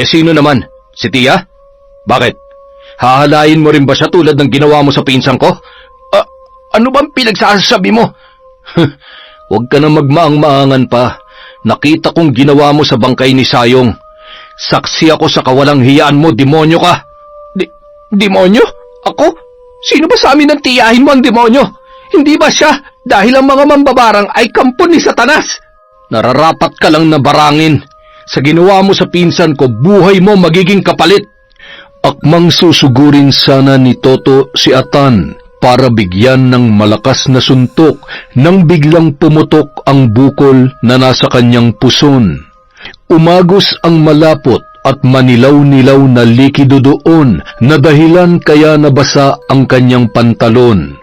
Sino naman? Si Tia? Bakit? Hahalayin mo rin ba siya tulad ng ginawa mo sa pinsan ko? Ano bang pinagsasabi mo? Huwag ka na magmaang-maangan pa. Nakita kong ginawa mo sa bangkay ni Sayong. Saksi ako sa kawalang hiyaan mo, demonyo ka. Demonyo? Ako? Sino ba sa amin ang tiyahin mo ang demonyo? Hindi ba siya dahil ang mga mambabarang ay kampo ni Satanas? Nararapat ka lang na barangin. Sa ginawa mo sa pinsan ko, buhay mo magiging kapalit. Akmang susugurin sana ni Toto si Atan para bigyan ng malakas na suntok nang biglang pumutok ang bukol na nasa kanyang puson. Umagos ang malapot at manilaw-nilaw na likido doon na dahilan kaya nabasa ang kanyang pantalon.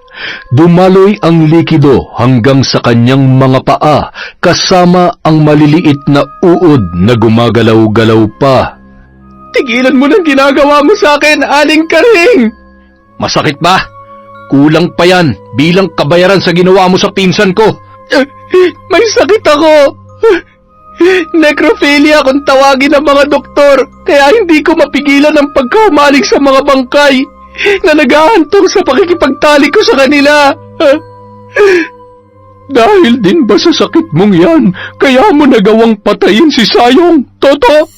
Dumaloy ang likido hanggang sa kanyang mga paa kasama ang maliliit na uod na gumagalaw-galaw pa. Tigilan mo ng ginagawa mo sa akin, Aling Karing! Masakit ba? Kulang pa yan bilang kabayaran sa ginawa mo sa pinsan ko. May sakit ako. Necrophilia kung tawagin ng mga doktor, kaya hindi ko mapigilan ang pagkaumaling sa mga bangkay na naghahantong sa pakikipagtalik ko sa kanila. Dahil din ba sa sakit mong yan, kaya mo nagawang patayin si Sayong, Toto?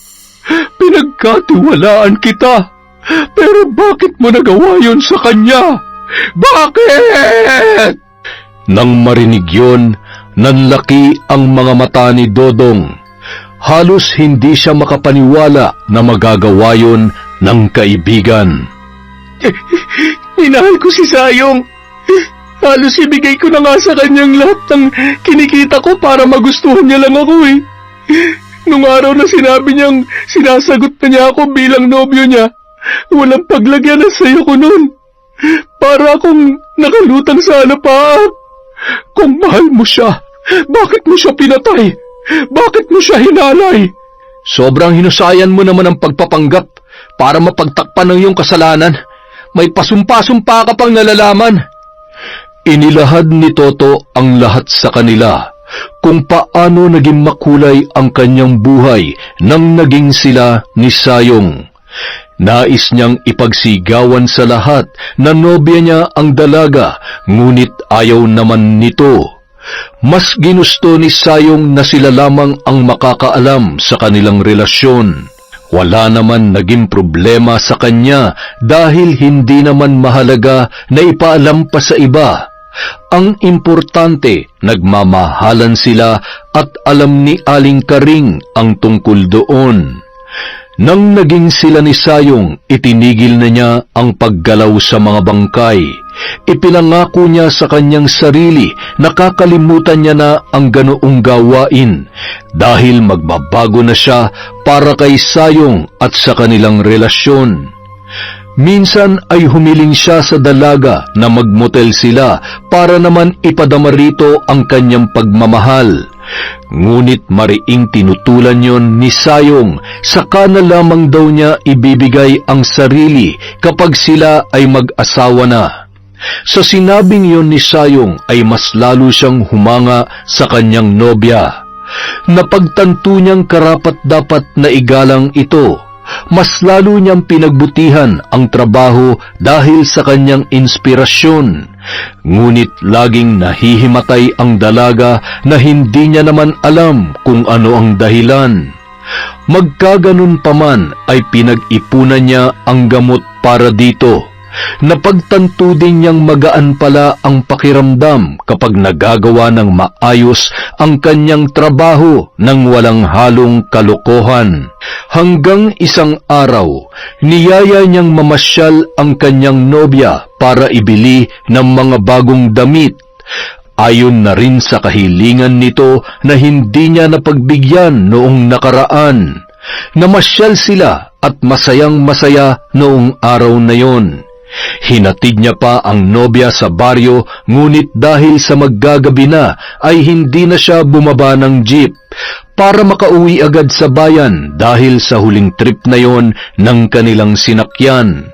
Pinagkatiwalaan kita, pero bakit mo nagawa yun sa kanya? Bakit? Nang marinig yun, nanlaki ang mga mata ni Dodong. Halos hindi siya makapaniwala na magagawa yun ng kaibigan. Minahal ko si Sayong. Halos ibigay ko na nga sa kanyang lahat ng kinikita ko para magustuhan niya lang ako eh. Nung araw na sinabi niyang sinasagot na niya ako bilang nobyo niya, walang paglagyan ng sayo ko noon. Para akong nakalutang sa alapaap. Kung mahal mo siya, bakit mo siya pinatay? Bakit mo siya hinalay? Sobrang hinusayan mo naman ang pagpapanggap para mapagtakpan ng iyong kasalanan. May pasumpa-sumpa ka pang nalalaman. Inilahad ni Toto ang lahat sa kanila kung paano naging makulay ang kanyang buhay nang naging sila ni Sayong. Nais niyang ipagsigawan sa lahat na nobya niya ang dalaga, ngunit ayaw naman nito. Mas ginusto ni Sayong na sila lamang ang makakaalam sa kanilang relasyon. Wala naman naging problema sa kanya dahil hindi naman mahalaga na ipaalam pa sa iba. Ang importante, nagmamahalan sila at alam ni Aling Karing ang tungkol doon. Nang naging sila ni Sayong, itinigil na niya ang paggalaw sa mga bangkay. Ipinangako niya sa kanyang sarili na kakalimutan niya na ang ganoong gawain dahil magbabago na siya para kay Sayong at sa kanilang relasyon. Minsan ay humiling siya sa dalaga na magmotel sila para naman ipadama rito ang kanyang pagmamahal. Ngunit mariing tinutulan yon ni Sayong, saka na lamang daw niya ibibigay ang sarili kapag sila ay mag-asawa na. Sa sinabing yon ni Sayong ay mas lalo siyang humanga sa kanyang nobya. Napagtanto niyang karapat-dapat na igalang ito. Mas lalo niyang pinagbutihan ang trabaho dahil sa kanyang inspirasyon. Ngunit laging nahihimatay ang dalaga na hindi niya naman alam kung ano ang dahilan. Magkaganon pa man ay pinag-ipunan niya ang gamot para dito. Napagtanto din niyang magaan pala ang pakiramdam kapag nagagawa ng maayos ang kanyang trabaho nang walang halong kalokohan. Hanggang isang araw, niyaya niyang mamasyal ang kanyang nobya para ibili ng mga bagong damit. Ayon na rin sa kahilingan nito na hindi niya napagbigyan noong nakaraan. Namasyal sila at masayang-masaya noong araw na yon. Hinatid niya pa ang nobya sa baryo, ngunit dahil sa maggagabi na ay hindi na siya bumaba ng jeep para makauwi agad sa bayan dahil sa huling trip na yon ng kanilang sinakyan.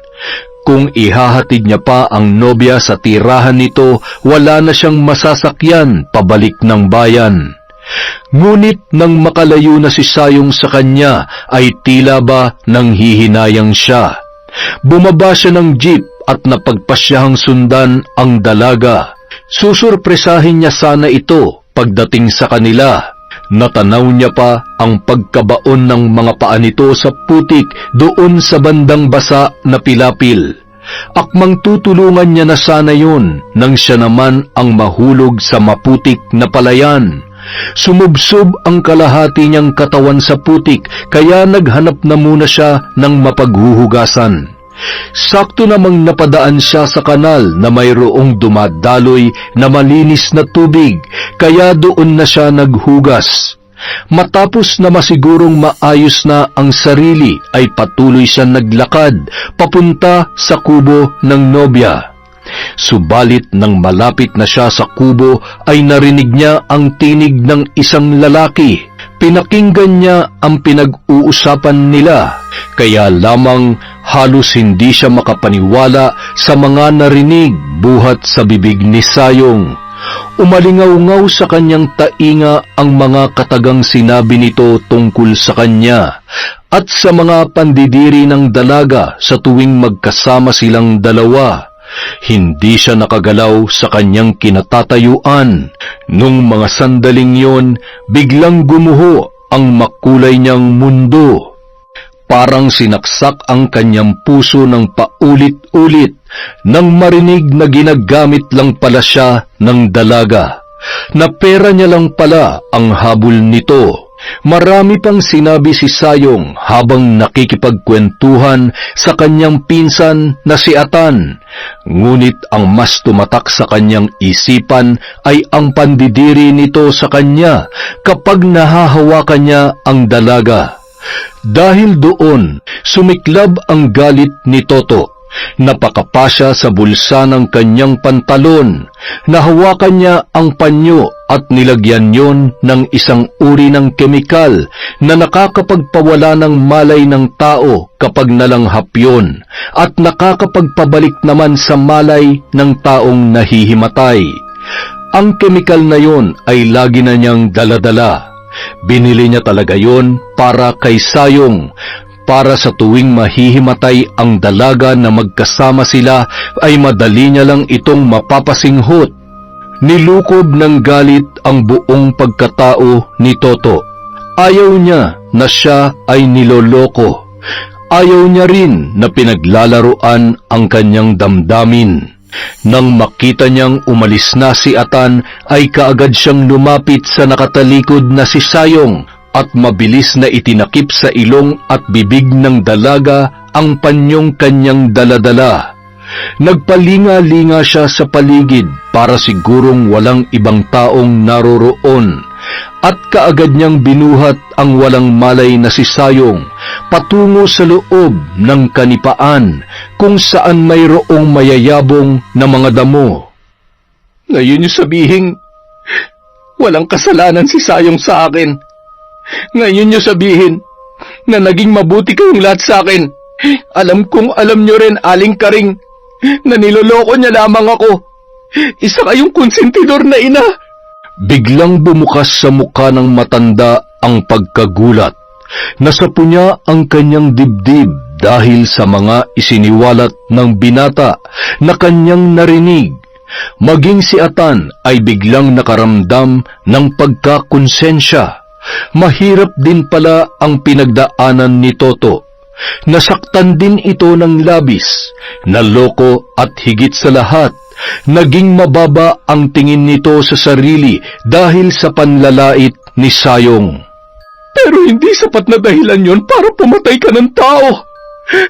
Kung ihahatid niya pa ang nobya sa tirahan nito, wala na siyang masasakyan pabalik ng bayan. Ngunit nang makalayo na si Sayong sa kanya ay tila ba nang hihinayang siya. Bumaba siya ng jeep at napagpasyahang sundan ang dalaga. Susurpresahin niya sana ito pagdating sa kanila. Natanaw niya pa ang pagkabaon ng mga paa nito sa putik doon sa bandang basa na pilapil. Akmang tutulungan niya na sana yun nang siya naman ang mahulog sa maputik na palayan. Sumubsob ang kalahati niyang katawan sa putik, kaya naghanap na muna siya ng mapaghuhugasan. Sakto namang napadaan siya sa kanal na mayroong dumadaloy na malinis na tubig, kaya doon na siya naghugas. Matapos na masigurong maayos na ang sarili, ay patuloy siya naglakad papunta sa kubo ng nobya. Subalit nang malapit na siya sa kubo ay narinig niya ang tinig ng isang lalaki. Pinakinggan niya ang pinag-uusapan nila, kaya lamang halos hindi siya makapaniwala sa mga narinig buhat sa bibig ni Sayong. Umalingaw-ngaw sa kanyang tainga ang mga katagang sinabi nito tungkol sa kanya at sa mga pandidiri ng dalaga sa tuwing magkasama silang dalawa. Hindi siya nakagalaw sa kanyang kinatatayuan. Nung mga sandaling yon, biglang gumuho ang makulay niyang mundo. Parang sinaksak ang kanyang puso ng paulit-ulit nang marinig na ginagamit lang pala siya ng dalaga, na pera niya lang pala ang habol nito. Marami pang sinabi si Sayong habang nakikipagkwentuhan sa kanyang pinsan na si Atan. Ngunit ang mas tumatak sa kanyang isipan ay ang pandidiri nito sa kanya kapag nahahawakan niya ang dalaga. Dahil doon, sumiklab ang galit ni Toto. Napakapa siya sa bulsa ng kanyang pantalon. Nahawakan niya ang panyo at nilagyan yon ng isang uri ng kemikal na nakakapagpawala ng malay ng tao kapag nalanghap yun at nakakapagpabalik naman sa malay ng taong nahihimatay. Ang kemikal na yon ay lagi na niyang daladala. Binili niya talaga yon para kay Sayong, para sa tuwing mahihimatay ang dalaga na magkasama sila ay madali niya lang itong mapapasinghot. Nilukob ng galit ang buong pagkatao ni Toto. Ayaw niya na siya ay niloloko. Ayaw niya rin na pinaglalaruan ang kanyang damdamin. Nang makita niyang umalis na si Atan ay kaagad siyang lumapit sa nakatalikod na si Sayong at mabilis na itinakip sa ilong at bibig ng dalaga ang panyong kanyang daladala. Nagpalinga-linga siya sa paligid para sigurong walang ibang taong naroroon at kaagad niyang binuhat ang walang malay na si Sayong patungo sa loob ng kanipaan kung saan mayroong mayayabong na mga damo. Ngayon niyo sabihin, walang kasalanan si Sayong sa akin. Ngayon niyo sabihin na naging mabuti kayong lahat sa akin. Alam kong alam niyo rin, Aling Karing, na niloloko niya lamang ako. Isa kayong konsentidor na ina. Biglang bumukas sa mukha ng matanda ang pagkagulat. Nasapo niya ang kanyang dibdib dahil sa mga isiniwalat ng binata na kanyang narinig. Maging si Atan ay biglang nakaramdam ng pagkakonsensya. Mahirap din pala ang pinagdaanan ni Toto. Nasaktan din ito ng labis, naloko at higit sa lahat, naging mababa ang tingin nito sa sarili dahil sa panlalait ni Sayong. Pero hindi sapat na dahilan yon para pumatay ka ng tao.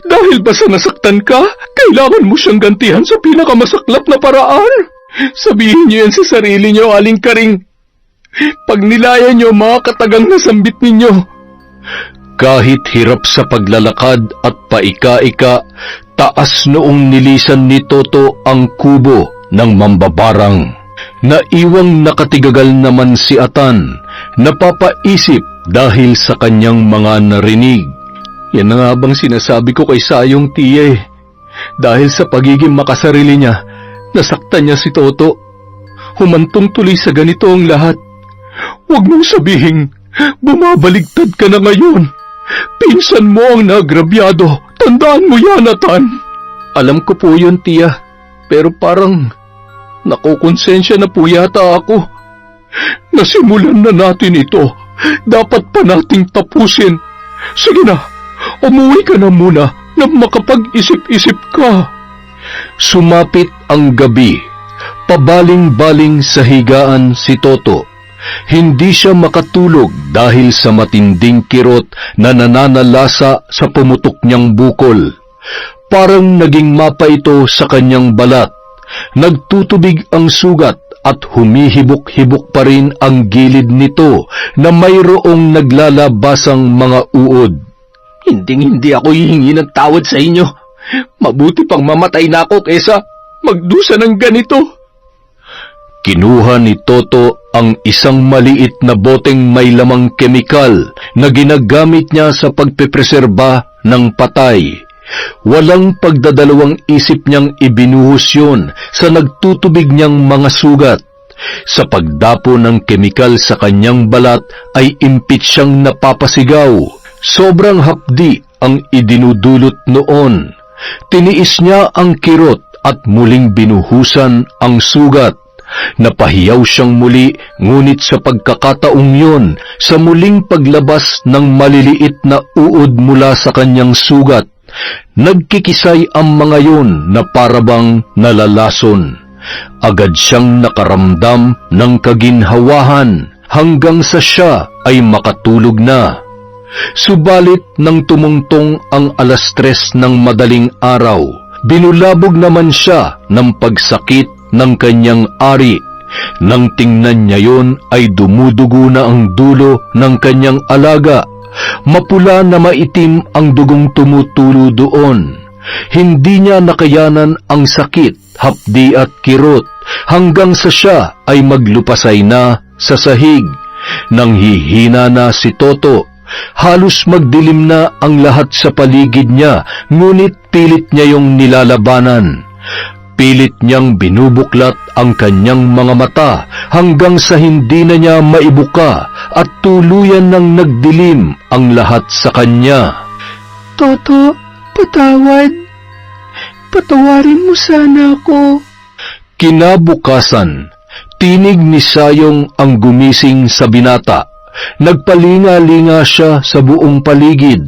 Dahil ba sa nasaktan ka, kailangan mo siyang gantihan sa pinakamasaklap na paraan. Sabihin niyo yan sa sarili niyo, Aling Karing. Pag nilaya niyo mga katagang nasambit ninyo. Kahit hirap sa paglalakad at paika-ika, taas noong nilisan ni Toto ang kubo ng mambabarang. Naiwang nakatigagal naman si Atan, napapaisip dahil sa kanyang mga narinig. Yan na nga bang sinasabi ko kay Sayong, tiye? Dahil sa pagiging makasarili niya, nasaktan niya si Toto. Humantong tuloy sa ganito ang lahat. Huwag mong sabihin, bumabaligtad ka na ngayon. Pinsan mo ang nagrabyado. Tandaan mo yan, Atan. Alam ko po yun, tiya. Pero parang nakukonsensya na po yata ako. Nasimulan na natin ito. Dapat pa nating tapusin. Sige na, umuwi ka na muna na makapag-isip-isip ka. Sumapit ang gabi. Pabaling-baling sa higaan si Toto. Hindi siya makatulog dahil sa matinding kirot na nananalasa sa pumutok niyang bukol. Parang naging mapa ito sa kanyang balat. Nagtutubig ang sugat at humihibok-hibok pa rin ang gilid nito na mayroong naglalabasang mga uod. Hindi ako hihingi ng tawad sa inyo. Mabuti pang mamatay na ako kesa magdusa ng ganito. Kinuha ni Toto ang isang maliit na boteng may lamang kemikal na ginagamit niya sa pagpepreserba ng patay. Walang pagdadalawang isip niyang ibinuhos yun sa nagtutubig niyang mga sugat. Sa pagdapo ng kemikal sa kanyang balat ay impit siyang napapasigaw. Sobrang hapdi ang idinudulot noon. Tiniis niya ang kirot at muling binuhusan ang sugat. Napahiyaw siyang muli, ngunit sa pagkakataong yun, sa muling paglabas ng maliliit na uod mula sa kanyang sugat, nagkikisay ang mga yun na parabang nalalason. Agad siyang nakaramdam ng kaginhawahan hanggang sa siya ay makatulog na. Subalit nang tumungtong ang 3:00 ng madaling araw, binulabog naman siya ng pagsakit ng kanyang ari. Nang tingnan niya yon ay dumudugo na ang dulo ng kanyang alaga. Mapula na maitim ang dugong tumutulo doon. Hindi niya nakayanan ang sakit, hapdi at kirot, hanggang sa siya ay maglupasay na sa sahig. Nang hihina na si Toto, halos magdilim na ang lahat sa paligid niya, ngunit pilit niya yung nilalabanan. Pilit niyang binubuklat ang kanyang mga mata hanggang sa hindi na niya maibuka at tuluyan ng nagdilim ang lahat sa kanya. Toto, patawad. Patawarin mo sana ako. Kinabukasan, tinig ni Sayong ang gumising sa binata. Nagpalinga-linga siya sa buong paligid.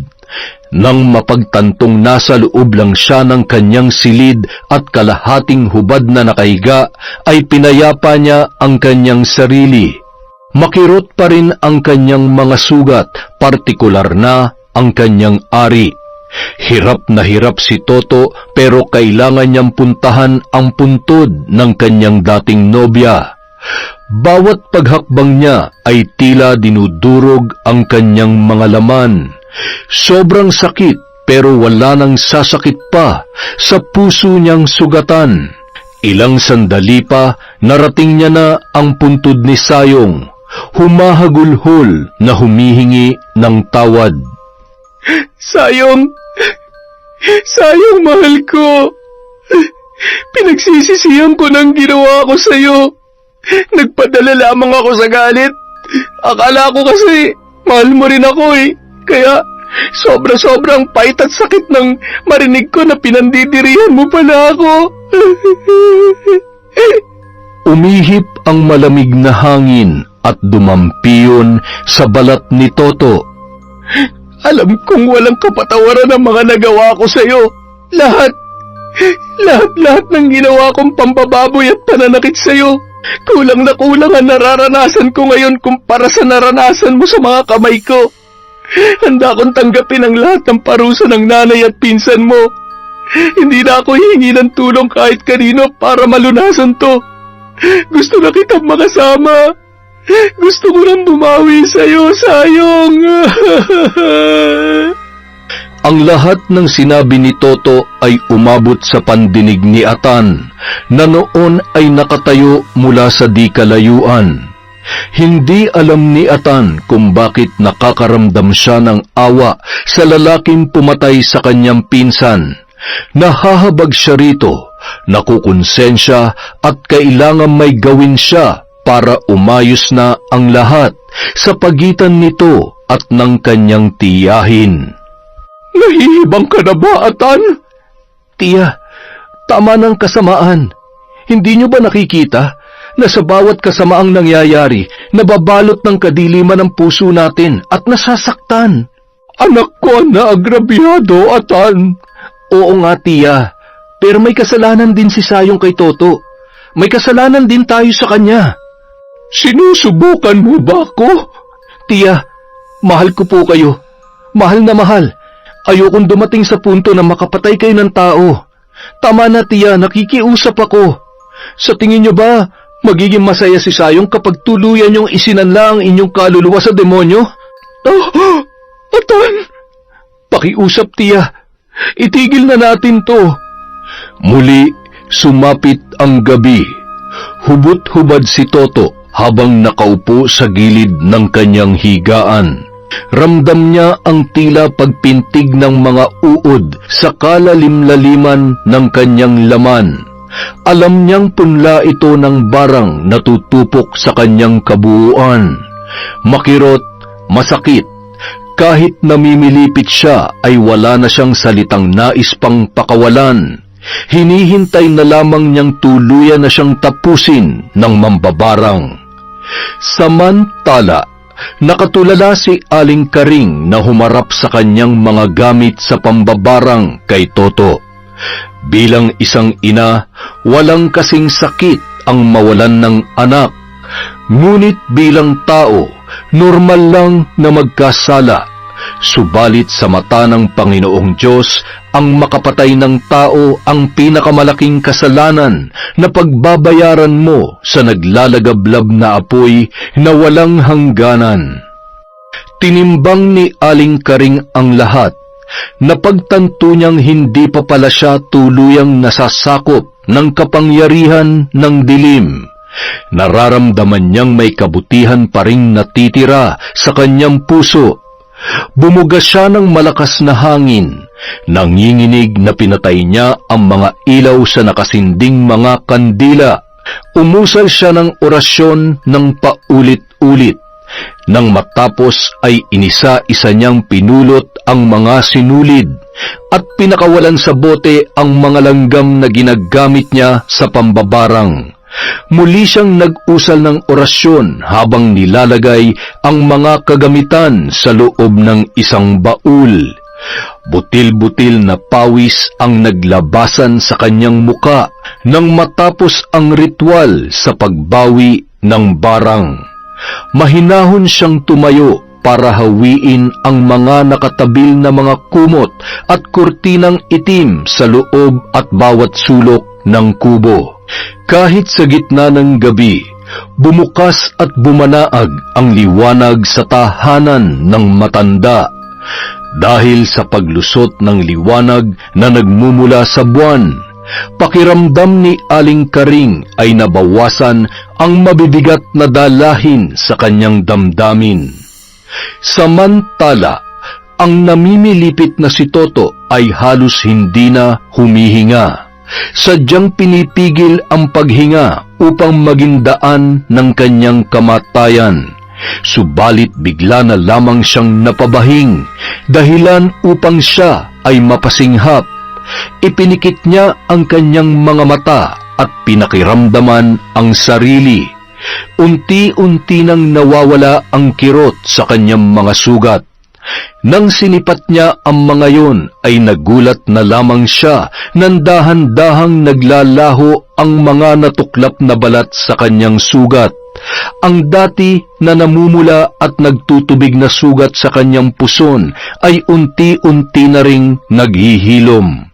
Nang mapagtantong nasa loob lang siya ng kanyang silid at kalahating hubad na nakahiga, ay pinayapa niya ang kanyang sarili. Makirot pa rin ang kanyang mga sugat, partikular na ang kanyang ari. Hirap na hirap si Toto pero kailangan niyang puntahan ang puntod ng kanyang dating nobya. Bawat paghakbang niya ay tila dinudurog ang kanyang mga laman. Sobrang sakit pero wala nang sasakit pa sa puso niyang sugatan. Ilang sandali pa narating niya na ang puntod ni Sayong, humahagulhol na humihingi ng tawad. Sayong! Sayong, mahal ko! Pinagsisisihan ko ng ginawa ko sa'yo. Nagpadala lamang ako sa galit. Akala ko kasi mahal mo rin ako eh. Kaya sobra-sobrang pait at sakit nang marinig ko na pinandidirihan mo pala ako. Umihip ang malamig na hangin at dumampiyon sa balat ni Toto. Alam kong walang kapatawaran ang mga nagawa ko sa'yo. Lahat ng ginawa kong pambababoy at pananakit sa'yo. Kulang na kulang ang nararanasan ko ngayon kumpara sa naranasan mo sa mga kamay ko. Handa akong tanggapin ang lahat ng parusa ng nanay at pinsan mo. Hindi na ako hihingi ng tulong kahit kanino para malunasan to. Gusto na kitang makasama. Gusto ko nang bumawi sa'yo, Sayong. Ang lahat ng sinabi ni Toto ay umabot sa pandinig ni Atan, na noon ay nakatayo mula sa di kalayuan. Hindi alam ni Atan kung bakit nakakaramdam siya ng awa sa lalaking pumatay sa kanyang pinsan. Nahahabag siya rito, nakukonsensya at kailangan may gawin siya para umayos na ang lahat sa pagitan nito at ng kanyang tiyahin. Nahihibang ka na ba, Atan? Tiya, tama ng kasamaan. Hindi niyo ba nakikita na sa bawat kasamaang nangyayari, nababalot ng kadiliman ang puso natin at nasasaktan? Anak ko na agrabyado, Atan. Oo nga, tiya. Pero may kasalanan din si Sayong kay Toto. May kasalanan din tayo sa kanya. Sinusubukan mo ba ako? Tiya, mahal ko po kayo. Mahal na mahal. Ayokong dumating sa punto na makapatay kayo ng tao. Tama na, tiya, nakikiusap ako. Sa tingin niyo ba, magiging masaya si Sayong kapag tuluyan niyong isinanla ang inyong kaluluwa sa demonyo? Atan! Pakiusap, tiya. Itigil na natin to. Muli, sumapit ang gabi. Hubot-hubad si Toto habang nakaupo sa gilid ng kanyang higaan. Ramdam niya ang tila pagpintig ng mga uod sa kalalim-laliman ng kanyang laman. Alam niyang punla ito ng barang na tutupok sa kanyang kabuuan. Makirot, masakit. Kahit namimilipit siya ay wala na siyang salitang nais pang pakawalan. Hinihintay na lamang niyang tuluyan na siyang tapusin ng mambabarang. Samantala, nakatulala si Aling Karing na humarap sa kanyang mga gamit sa pambabarang kay Toto. Bilang isang ina, walang kasing sakit ang mawalan ng anak. Ngunit bilang tao, normal lang na magkasala. Subalit sa mata ng Panginoong Diyos, ang makapatay ng tao ang pinakamalaking kasalanan na pagbabayaran mo sa naglalagablab na apoy na walang hangganan. Tinimbang ni Aling Karing ang lahat, napagtanto niyang hindi pa pala siya tuluyang nasasakop ng kapangyarihan ng dilim. Nararamdaman niyang may kabutihan pa ring natitira sa kanyang puso. Bumuga siya ng malakas na hangin. Nanginginig na pinatay niya ang mga ilaw sa nakasinding mga kandila. Umusal siya ng orasyon ng paulit-ulit. Nang matapos ay inisa-isa niyang pinulot ang mga sinulid at pinakawalan sa bote ang mga langgam na ginagamit niya sa pambabarang. Muli siyang nag-usal ng orasyon habang nilalagay ang mga kagamitan sa loob ng isang baul. Butil-butil na pawis ang naglabasan sa kanyang muka nang matapos ang ritual sa pagbawi ng barang. Mahinahon siyang tumayo para hawiin ang mga nakatabil na mga kumot at kurtinang itim sa loob at bawat sulok ng kubo. Kahit sa gitna ng gabi, bumukas at bumanaag ang liwanag sa tahanan ng matanda. Dahil sa paglusot ng liwanag na nagmumula sa buwan, pakiramdam ni Aling Karing ay nabawasan ang mabibigat na dalahin sa kanyang damdamin. Samantala, ang namimilipit na si Toto ay halos hindi na humihinga. Sadyang pinipigil ang paghinga upang maging daan ng kanyang kamatayan. Subalit bigla na lamang siyang napabahing, dahilan upang siya ay mapasinghap. Ipinikit niya ang kanyang mga mata at pinakiramdaman ang sarili. Unti-unti nang nawawala ang kirot sa kanyang mga sugat. Nang sinipat niya ang mga yon ay nagulat na lamang siya nang dahan-dahang naglalaho ang mga natuklap na balat sa kanyang sugat. Ang dati na namumula at nagtutubig na sugat sa kanyang puson ay unti-unti na ring naghihilom.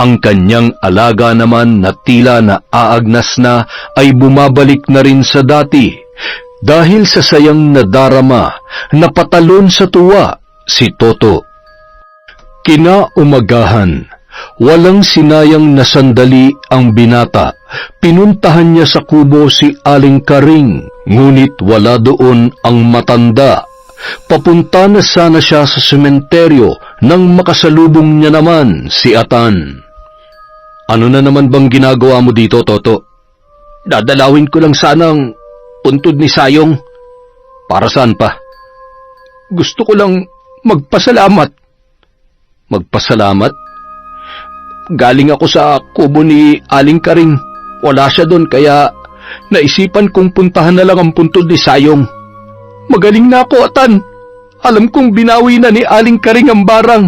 Ang kanyang alaga naman na tila naaagnas na ay bumabalik na rin sa dati. Dahil sa sayang nadarama, napatalon sa tuwa si Toto. Kinaumagahan, walang sinayang na sandali ang binata. Pinuntahan niya sa kubo si Aling Karing, ngunit wala doon ang matanda. Papunta na sana siya sa sementeryo nang makasalubong niya naman si Atan. Ano na naman bang ginagawa mo dito, Toto? Dadalawin ko lang sana ang puntod ni Sayong. Para saan pa? Gusto ko lang magpasalamat. Magpasalamat? Galing ako sa kubo ni Aling Karing. Wala siya doon kaya naisipan kong puntahan na lang ang puntod ni Sayong. Magaling na ako, Atan. Alam kong binawi na ni Aling Karing ang barang.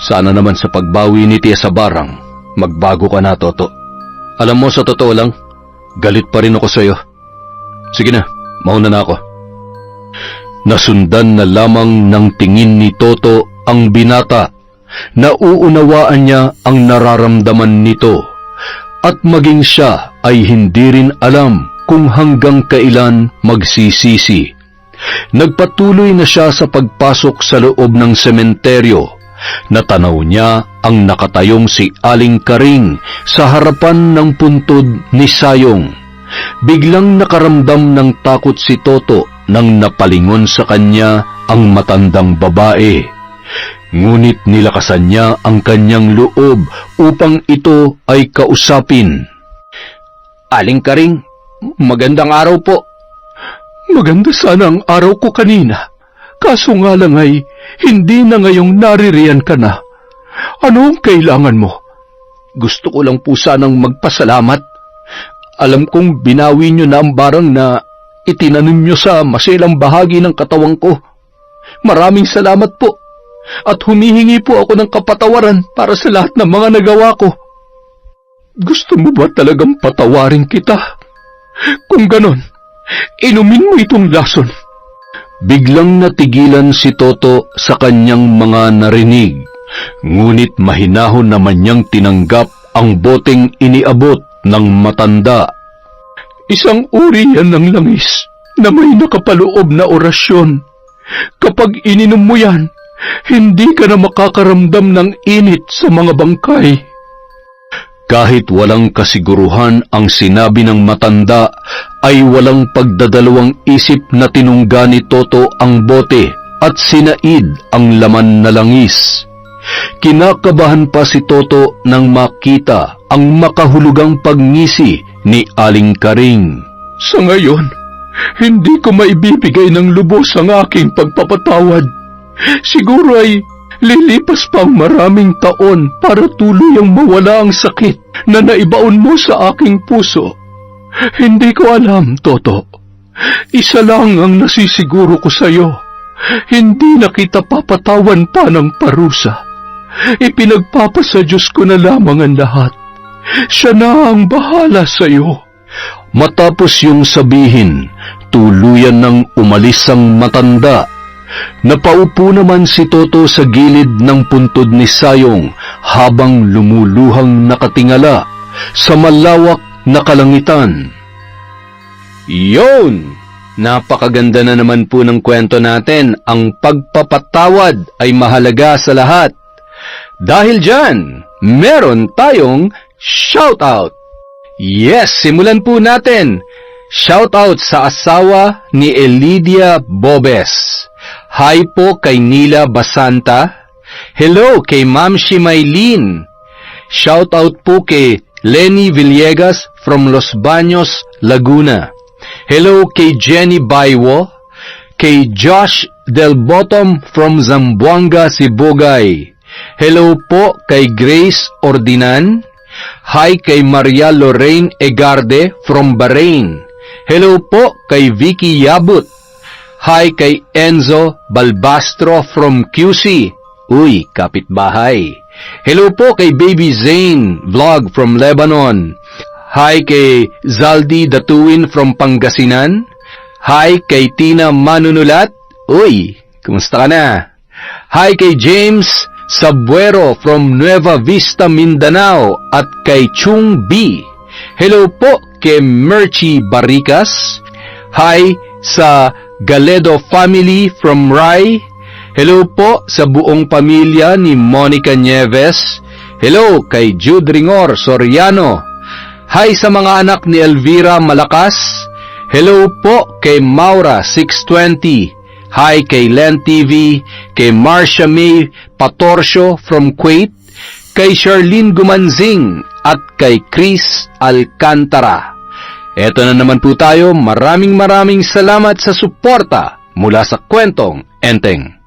Sana naman sa pagbawi ni Tia sa barang, magbago ka na, Toto. Alam mo, sa totoo lang, galit pa rin ako sa iyo. Sige na, mauna na ako. Nasundan na lamang ng tingin ni Toto ang binata. Nauunawaan niya ang nararamdaman nito. At maging siya ay hindi rin alam kung hanggang kailan magsisisi. Nagpatuloy na siya sa pagpasok sa loob ng sementeryo. Natanaw niya ang nakatayong si Aling Karing sa harapan ng puntod ni Sayong. Biglang nakaramdam ng takot si Toto nang napalingon sa kanya ang matandang babae. Ngunit nilakasan niya ang kanyang loob upang ito ay kausapin. Aling Karing, magandang araw po. Maganda sana ang araw ko kanina. Kaso nga lang ay hindi na ngayong naririyan ka na. Ano ang kailangan mo? Gusto ko lang po sanang magpasalamat. Alam kong binawi niyo na ang barang na itinanim niyo sa masilang bahagi ng katawan ko. Maraming salamat po. At humihingi po ako ng kapatawaran para sa lahat ng mga nagawa ko. Gusto mo ba talagang patawarin kita? Kung ganon, inumin mo itong lason. Biglang natigilan si Toto sa kanyang mga narinig. Ngunit mahinahon naman niyang tinanggap ang boteng iniabot ng matanda. Isang uri yan ng langis na may nakapaloob na orasyon. Kapag ininom mo yan, hindi ka na makakaramdam ng init sa mga bangkay. Kahit walang kasiguruhan ang sinabi ng matanda, ay walang pagdadalawang isip na tinungga ni Toto ang bote at sinaid ang laman na langis. Kinakabahan pa si Toto nang makita ang makahulugang pagngisi ni Aling Karing. Sa ngayon, hindi ko maibibigay ng lubos ang aking pagpapatawad. Siguro ay lilipas pa ang maraming taon para tuluyang mawala ang sakit na naibaon mo sa aking puso. Hindi ko alam, Toto. Isa lang ang nasisiguro ko sa iyo. Hindi na kita papatawan pa ng parusa. Ipinagpapasa Diyos ko na lamang ang lahat. Siya na ang bahala sa iyo. Matapos yung sabihin, tuluyan nang umalis ang matanda. Napaupo naman si Toto sa gilid ng puntod ni Sayong habang lumuluhang nakatingala sa malawak na kalangitan. Yon! Napakaganda na naman po ng kwento natin. Ang pagpapatawad ay mahalaga sa lahat. Dahil dyan, meron tayong shoutout. Yes, simulan po natin. Shoutout sa asawa ni Elidia Bobes. Hi po kay Nila Basanta. Hello kay Ma'am Shimaylin. Shoutout po kay Lenny Villegas from Los Baños, Laguna. Hello kay Jenny Baywo. Kay Josh Del Bottom from Zamboanga, Sibugay. Hello po kay Grace Ordinan. Hi kay Maria Lorraine Egarde from Bahrain. Hello po kay Vicky Yabut. Hi kay Enzo Balbastro from QC. Uy, kapitbahay. Hello po kay Baby Zane Vlog from Lebanon. Hi kay Zaldi Datuin from Pangasinan. Hi kay Tina Manunulat. Uy, kumusta ka na? Hi kay James Sabuero from Nueva Vista, Mindanao at kay Chung B. Hello po kay Merchi Barricas. Hi sa Galedo family from Rai. Hello po sa buong pamilya ni Monica Nieves. Hello kay Jude Ringor Soriano. Hi sa mga anak ni Elvira Malakas. Hello po kay Maura 620. Hi kay Len TV, kay Marcia May Patorcio from Kuwait, kay Charlene Gumanzing at kay Chris Alcantara. Eto na naman po tayo. Maraming salamat sa suporta mula sa Kwentong Enteng.